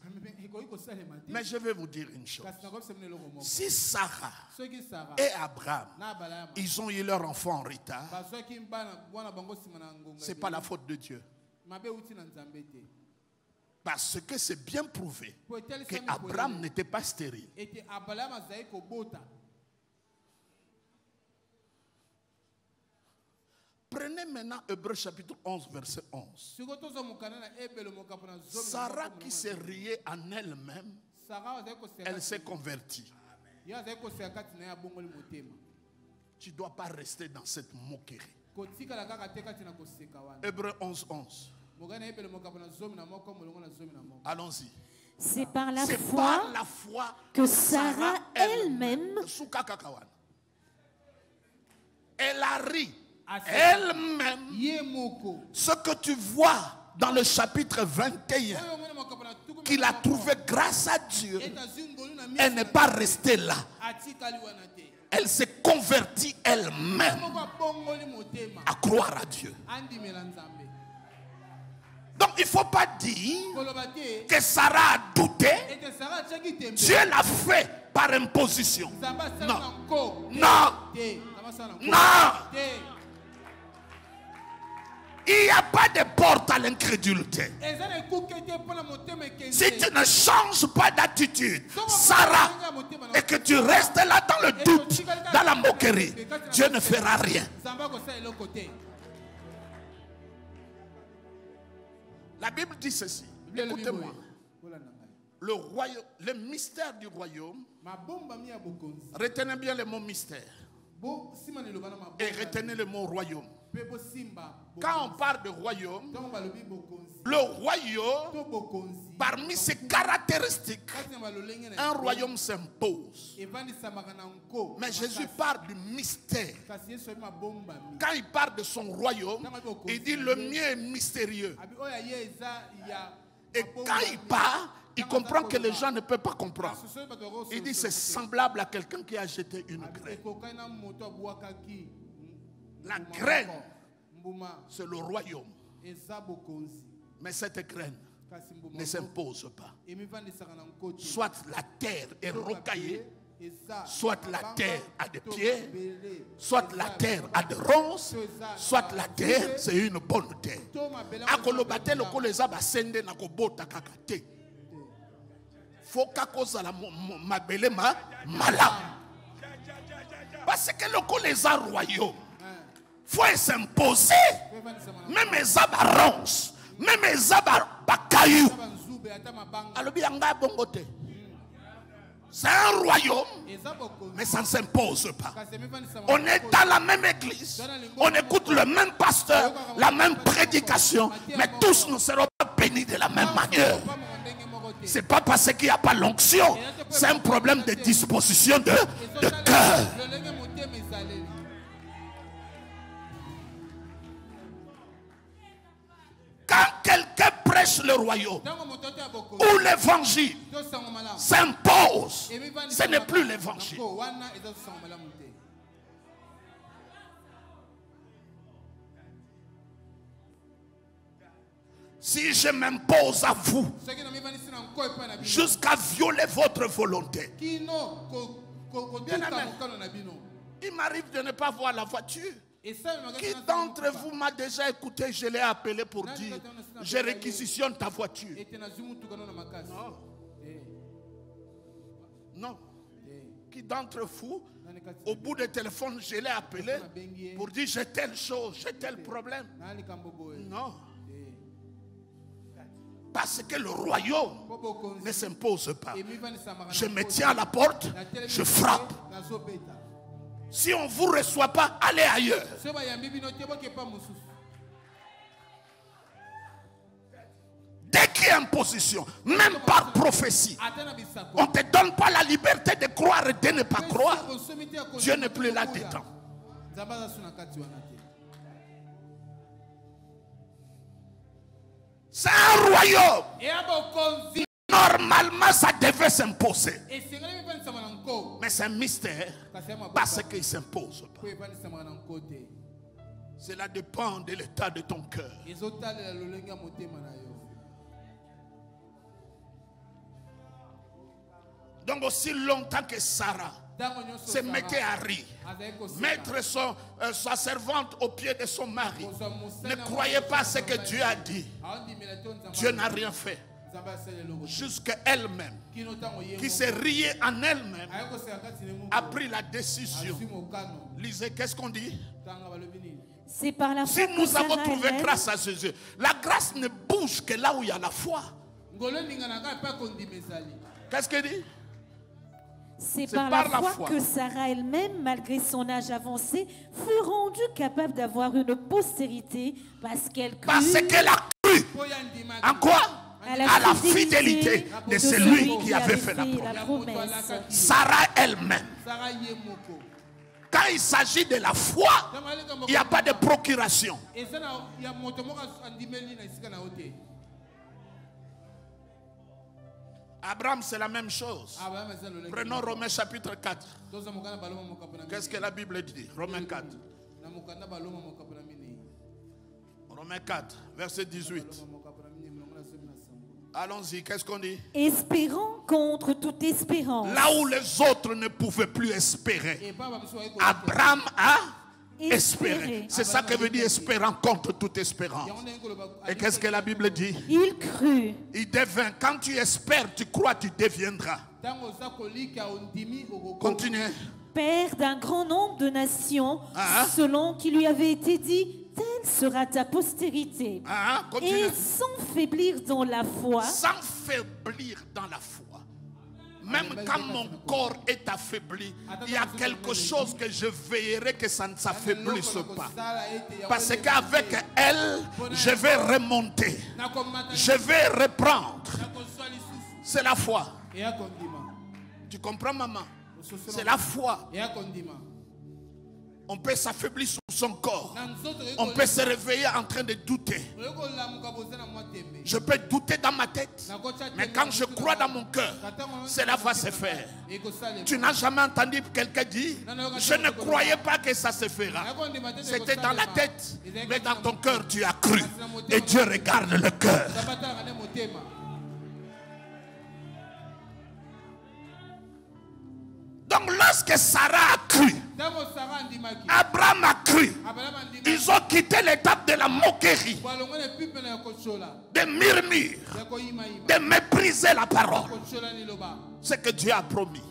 Mais je vais vous dire une chose. Si Sarah et Abraham, ils ont eu leur enfant en retard, c'est pas la faute de Dieu. Parce que c'est bien prouvé qu'Abraham n'était pas stérile. Prenez maintenant Hébreux chapitre 11, verset 11. Sarah qui s'est riée en elle-même, elle s'est convertie. Tu ne dois pas rester dans cette moquerie. Hébreux 11, 11. Allons-y. C'est par la foi que Sarah elle-même, elle a ri. Elle-même, ce que tu vois dans le chapitre 21, qu'il a trouvé grâce à Dieu, elle n'est pas restée là. Elle s'est convertie elle-même à croire à Dieu. Donc il ne faut pas dire que Sarah a douté. Dieu l'a fait par imposition. Non. Non. Non. Il n'y a pas de porte à l'incrédulité. Si tu ne changes pas d'attitude, Sarah, et que tu restes là dans le doute, dans la moquerie, Dieu ne fera rien. La Bible dit ceci. Écoutez-moi. Le mystère du royaume, retenez bien le mot mystère. Et retenez le mot royaume. Quand on parle de royaume, le royaume, parmi ses caractéristiques, un royaume s'impose. Mais Jésus parle du mystère. Quand il parle de son royaume, il dit le mien est mystérieux. Et quand il parle, il comprend que les gens ne peuvent pas comprendre. Il dit c'est semblable à quelqu'un qui a jeté une graine. La graine, c'est le royaume. Mais cette graine ne s'impose pas. Soit la terre est rocaillée, soit la terre a des pieds, soit la terre a des ronces, soit la terre c'est une bonne terre. Parce que le royaume, faut s'imposer. Même les abaronces, même les abakayou. C'est un royaume, mais ça ne s'impose pas. On est dans la même église, on écoute le même pasteur, la même prédication, mais tous ne seront pas bénis de la même manière. C'est pas parce qu'il n'y a pas l'onction, c'est un problème de disposition de cœur. Quand quelqu'un prêche le royaume ou l'évangile s'impose, ce n'est plus l'évangile. Si je m'impose à vous jusqu'à violer votre volonté, il m'arrive de ne pas voir la voiture. Qui d'entre vous m'a déjà écouté, je l'ai appelé pour dire, je réquisitionne ta voiture? Non. Non. Qui d'entre vous, au bout du téléphone, je l'ai appelé pour dire, j'ai telle chose, j'ai tel problème? Non. Parce que le royaume ne s'impose pas. Je me tiens à la porte, je frappe. Si on ne vous reçoit pas, allez ailleurs. Dès qu'il y a une position, même par prophétie, on ne te donne pas la liberté de croire et de ne pas croire. Dieu n'est plus là-dedans. C'est un royaume. Normalement, ça devait s'imposer. Mais c'est un mystère parce qu'il ne s'impose pas. Cela dépend de l'état de ton cœur. Donc aussi longtemps que Sarah se mettait à rire, mettre sa servante au pied de son mari, ne croyez pas ce que Dieu a dit. Dieu n'a rien fait. Jusqu'à elle-même, qui s'est riée en elle-même, a pris la décision. Lisez, qu'est-ce qu'on dit? C'est par la foi si nous avons trouvé grâce à Jésus, la grâce ne bouge que là où il y a la foi. Qu'est-ce qu'il dit? C'est par la foi que Sarah elle-même, malgré son âge avancé, fut rendue capable d'avoir une postérité parce qu'elle crut. Parce qu'elle a cru. En quoi? À la fidélité de celui qui avait fait la promesse. Sarah elle-même. Quand il s'agit de la foi, il n'y a pas de procuration. Abraham, c'est la même chose. Prenons Romains chapitre 4. Qu'est-ce que la Bible dit? Romains 4. Romains 4, verset 18. Allons-y, qu'est-ce qu'on dit? Espérant contre toute espérance. Là où les autres ne pouvaient plus espérer, Abraham a espéré. C'est ça que veut dire espérant contre toute espérance. Et qu'est-ce que la Bible dit? Il crut. Il devint. Quand tu espères, tu crois, tu deviendras. Continuez. Père d'un grand nombre de nations, selon qui lui avait été dit, telle sera ta postérité. Et sans faiblir dans la foi. Sans faiblir dans la foi. Même quand mon corps est affaibli, il y a quelque chose que je veillerai que ça ne s'affaiblisse pas. Parce qu'avec elle, je vais remonter. Je vais reprendre. C'est la foi. Tu comprends, maman? C'est la foi. On peut s'affaiblir sur son corps. On peut se réveiller en train de douter. Je peux douter dans ma tête. Mais quand je crois dans mon cœur, cela va se faire. Tu n'as jamais entendu quelqu'un dire, je ne croyais pas que ça se fera. C'était dans la tête. Mais dans ton cœur, tu as cru. Et Dieu regarde le cœur. Donc lorsque Sarah a cru, Abraham a cru, ils ont quitté l'étape de la moquerie, de murmure, de mépriser la parole. Ce que Dieu a promis,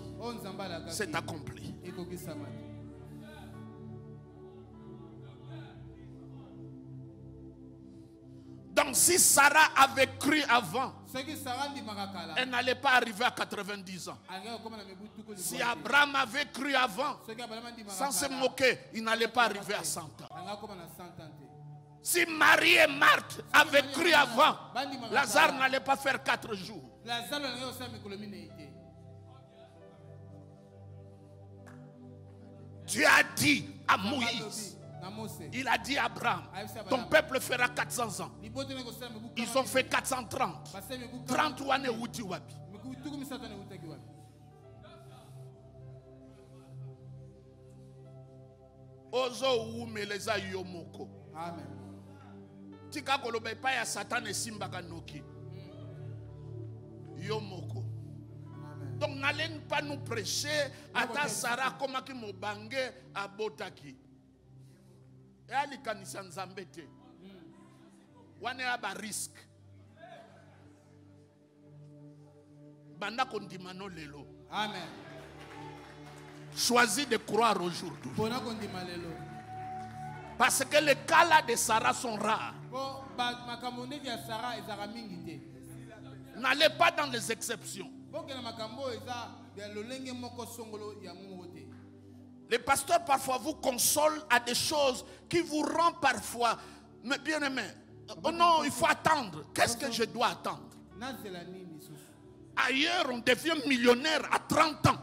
c'est accompli. Donc si Sarah avait cru avant, elle n'allait pas arriver à 90 ans. Si Abraham avait cru avant, sans se moquer, il n'allait pas arriver à 100 ans. Si Marie et Marthe avaient cru avant, Lazare n'allait pas faire 4 jours. Dieu a dit à Moïse, il a dit à Abraham, ton peuple fera 400 ans. Ils ont fait 430. 30 wane uti wapi. Ozo umeleza yomoko. Amen. Tika kolobe pa ya Satan esimba kanoki. Yomoko. Donc n'allez pas nous prêcher à ta Sarah comme qui mobange à Botaki. Et à l'ikanisa nzambete. Wane aba risque. Banda kondimano lelo. Amen. Choisis de croire aujourd'hui. Parce que les cas là de Sarah sont rares. N'allez pas dans les exceptions. Les pasteurs parfois vous consolent à des choses qui vous rendent parfois, mais bien aimé, oh non, il faut attendre. Qu'est-ce que je dois attendre? Ailleurs, on devient millionnaire à 30 ans.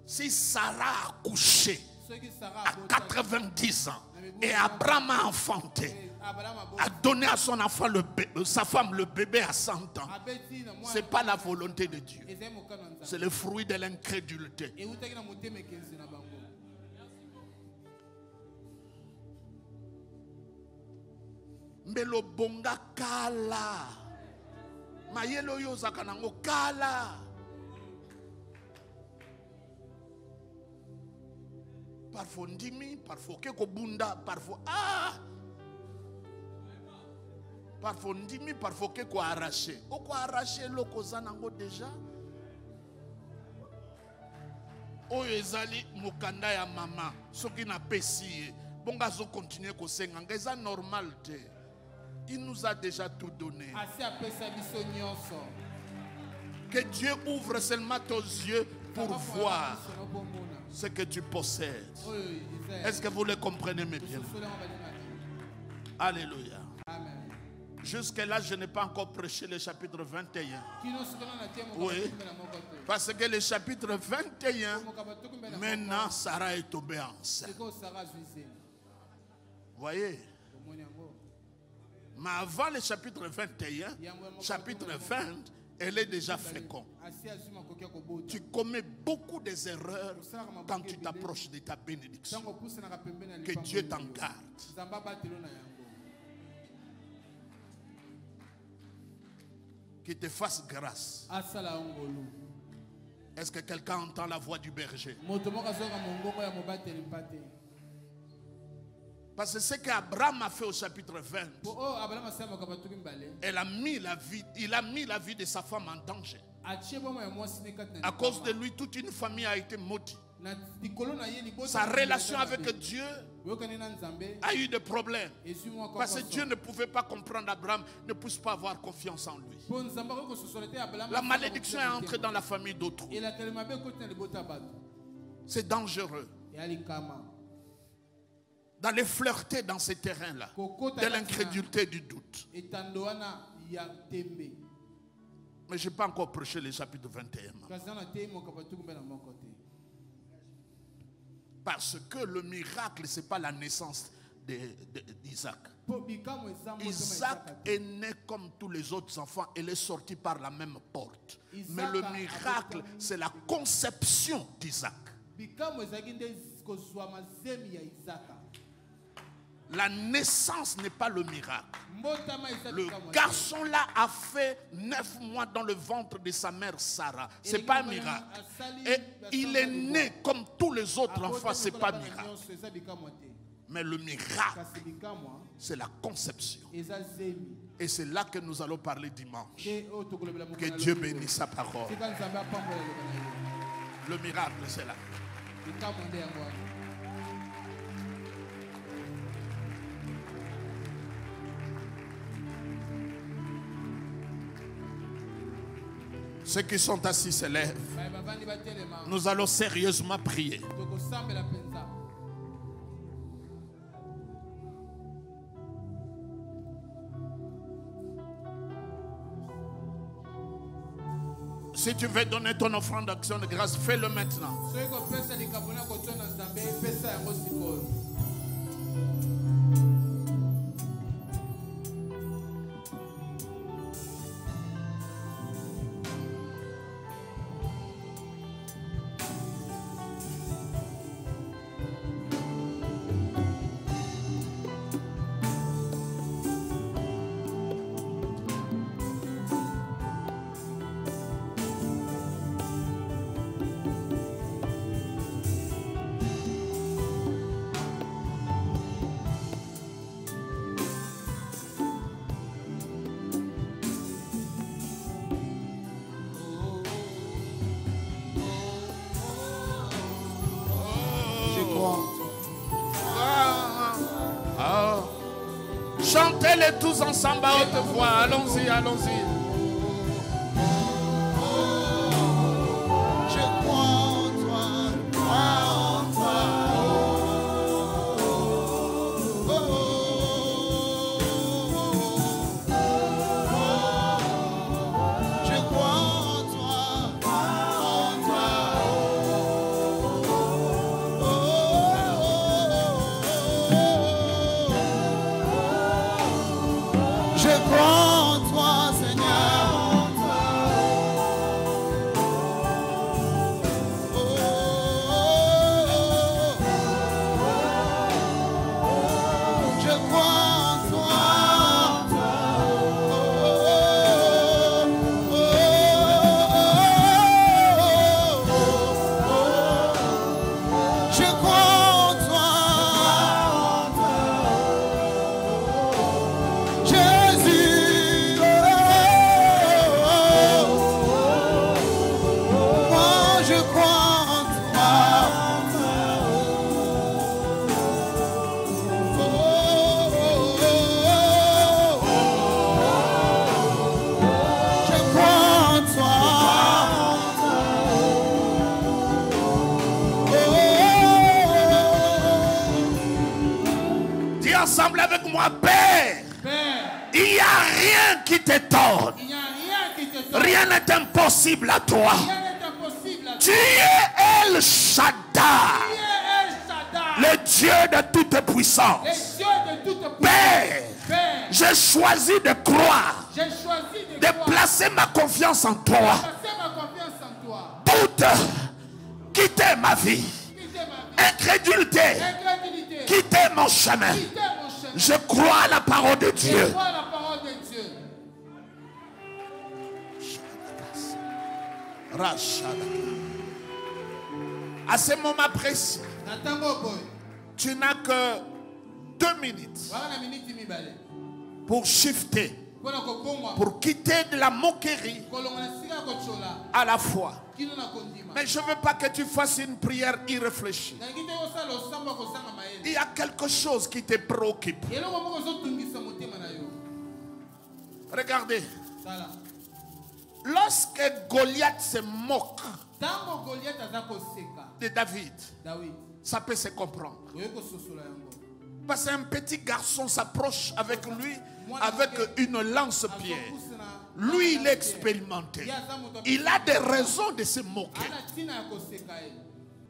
Si Sarah a couché à 90 ans et Abraham a enfanté, a donné à son enfant sa femme le bébé à 100 ans, ce n'est pas la volonté de Dieu. C'est le fruit de l'incrédulité. Mais le bonga kala mayelo yo zakanango kala parfois ndimi, parfois keko bunda, parfois parfois ndimi, parfois keko arraché. Oko arraché loko zanango déjà. Oyo ezali mukanda ya mama soki na pesi bonga zo continuer ko senga ngeza normal te. Il nous a déjà tout donné. Que Dieu ouvre seulement tes yeux pour voir ce que tu possèdes. Est-ce que vous le comprenez bien? Alléluia. Jusque là, je n'ai pas encore prêché le chapitre 21. Oui. Parce que le chapitre 21, maintenant, Sarah est tombée enceinte. Voyez? Mais avant le chapitre 21, chapitre 20, elle est déjà féconde. Tu commets beaucoup des erreurs quand tu t'approches de ta bénédiction. Que Dieu t'en garde. Qu'il te fasse grâce. Est-ce que quelqu'un entend la voix du berger? Parce que ce qu'Abraham a fait au chapitre 20, il a mis la vie de sa femme en danger. À cause de lui, toute une famille a été maudite. Sa relation avec Dieu a eu des problèmes. Parce que Dieu ne pouvait pas comprendre Abraham, ne puisse pas avoir confiance en lui. La malédiction est entrée dans la famille d'autrui. C'est dangereux d'aller flirter dans ces terrains-là, de l'incrédulité et du doute. Mais je n'ai pas encore prêché le chapitre 21. Parce que le miracle, ce n'est pas la naissance d'Isaac. Isaac est né comme tous les autres enfants. Il est sorti par la même porte. Mais le miracle, c'est la conception d'Isaac. La naissance n'est pas le miracle. Le garçon-là a fait 9 mois dans le ventre de sa mère Sarah. Ce n'est pas un miracle. Et il est né comme tous les autres enfants. Ce n'est pas un miracle. Mais le miracle, c'est la conception. Et c'est là que nous allons parler dimanche. Que Dieu bénisse sa parole. Le miracle, c'est là. Ceux qui sont assis se lèvent. Nous allons sérieusement prier. Si tu veux donner ton offrande d'action de grâce, fais-le maintenant. Chantez-les tous ensemble à haute voix. Allons-y, allons-y. Je crois en toi, crois en toi. Oh, oh, oh. Je crois en toi, en toi. Oh, oh, oh. Je crois en toi, Seigneur. Oh, je crois en toi. Je crois en toi. Jésus, moi je crois en toi. Je crois en toi. Dis ensemble avec moi, Père. Il n'y a rien qui t'étonne. Il n'y a rien qui te donne. Rien n'est impossible à toi. Rien n'est impossible à Tu toi. es El Shaddai, Tu es El Shaddai, le Dieu de toute puissance. le Dieu de toute puissance. Père, Père, j'ai choisi de croire, j'ai choisi de de croire, placer ma confiance en toi. placer ma confiance en toi. Toute quitter ma vie, Quitter ma vie, incrédulité, incrédulité, quitter mon chemin. quitter mon chemin. Je crois à la parole de Je Dieu. crois la parole de Dieu. À ce moment précis, Natango boy. tu n'as que 2 minutes Voilà la minute mibale. pour shifter, Pona ko bongwa. pour quitter de la moquerie Kolonga sika ko chola. à la foi. Kino na kondima. Mais je ne veux pas que tu fasses une prière irréfléchie. Na ngite ko sala osamba ko sanga maele. Il y a quelque chose qui te préoccupe. Yelo ko moko zo tungisa motema na yo. Regardez, Sala. lorsque Goliath se moque Tango Goliath azako seka. de David, David. ça peut se comprendre. Oye ko sosola yango. Parce qu'un petit garçon s'approche avec lui avec une lance-pierre. Lui, il est expérimenté. Il a des raisons de se moquer. Ana tina ya ko seka e.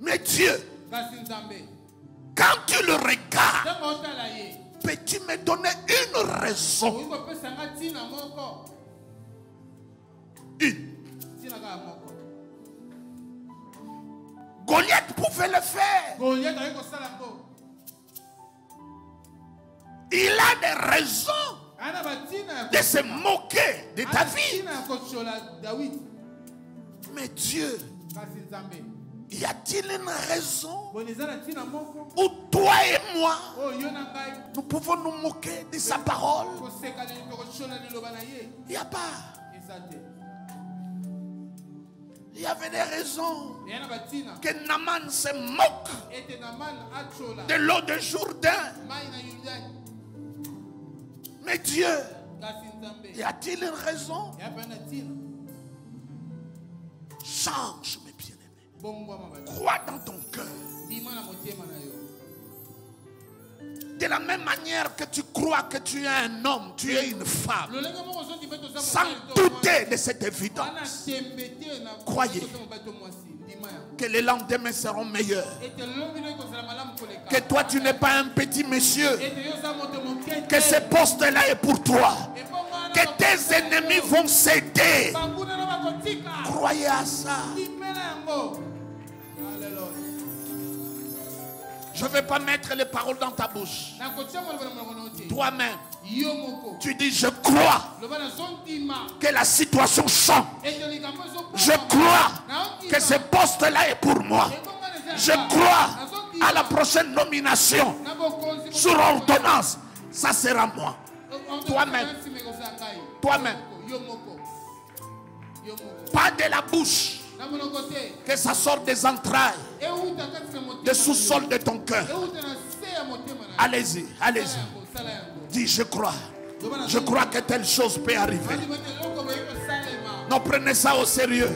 Mais Dieu, Kasi nzambe. quand tu le regardes, Tango otala ye. peux-tu me donner une raison? Oye ko pesa nga tina moko. Une. Tina ka moko. Goliath pouvait le faire. Goliath aye ko sala ngo. Il a des raisons Ana batina ya de se moquer de David. tina ya ko chola David. Mais Dieu, Kasi nzambe. y a-t-il une raison Boneza na tina moko. où toi et moi, Oh yo na ngai. nous pouvons nous moquer de sa parole? Ko seka ni ko chola ni loba na ye. Il n'y a pas. Ezate. Il y avait des raisons que Naaman se moque de l'eau de Jourdain. Mais Dieu, y a-t-il une raison? Change, mes bien-aimés. Crois dans ton cœur. De la même manière que tu crois que tu es un homme, tu es une femme, sans douter de cette évidence, croyez que les lendemains seront meilleurs. Que toi tu n'es pas un petit monsieur, que ce poste-là est pour toi, que tes ennemis vont céder. Croyez à ça. Je ne vais pas mettre les paroles dans ta bouche. Toi-même, tu dis je crois que la situation change. Je crois que ce poste-là est pour moi. Je crois à la prochaine nomination sur ordonnance. Ça sera moi. Toi-même. Toi-même. Pas de la bouche. Que ça sorte des entrailles, des sous-sols de ton cœur. Allez-y, allez-y. Dis je crois. Je crois que telle chose peut arriver. Non, prenez ça au sérieux.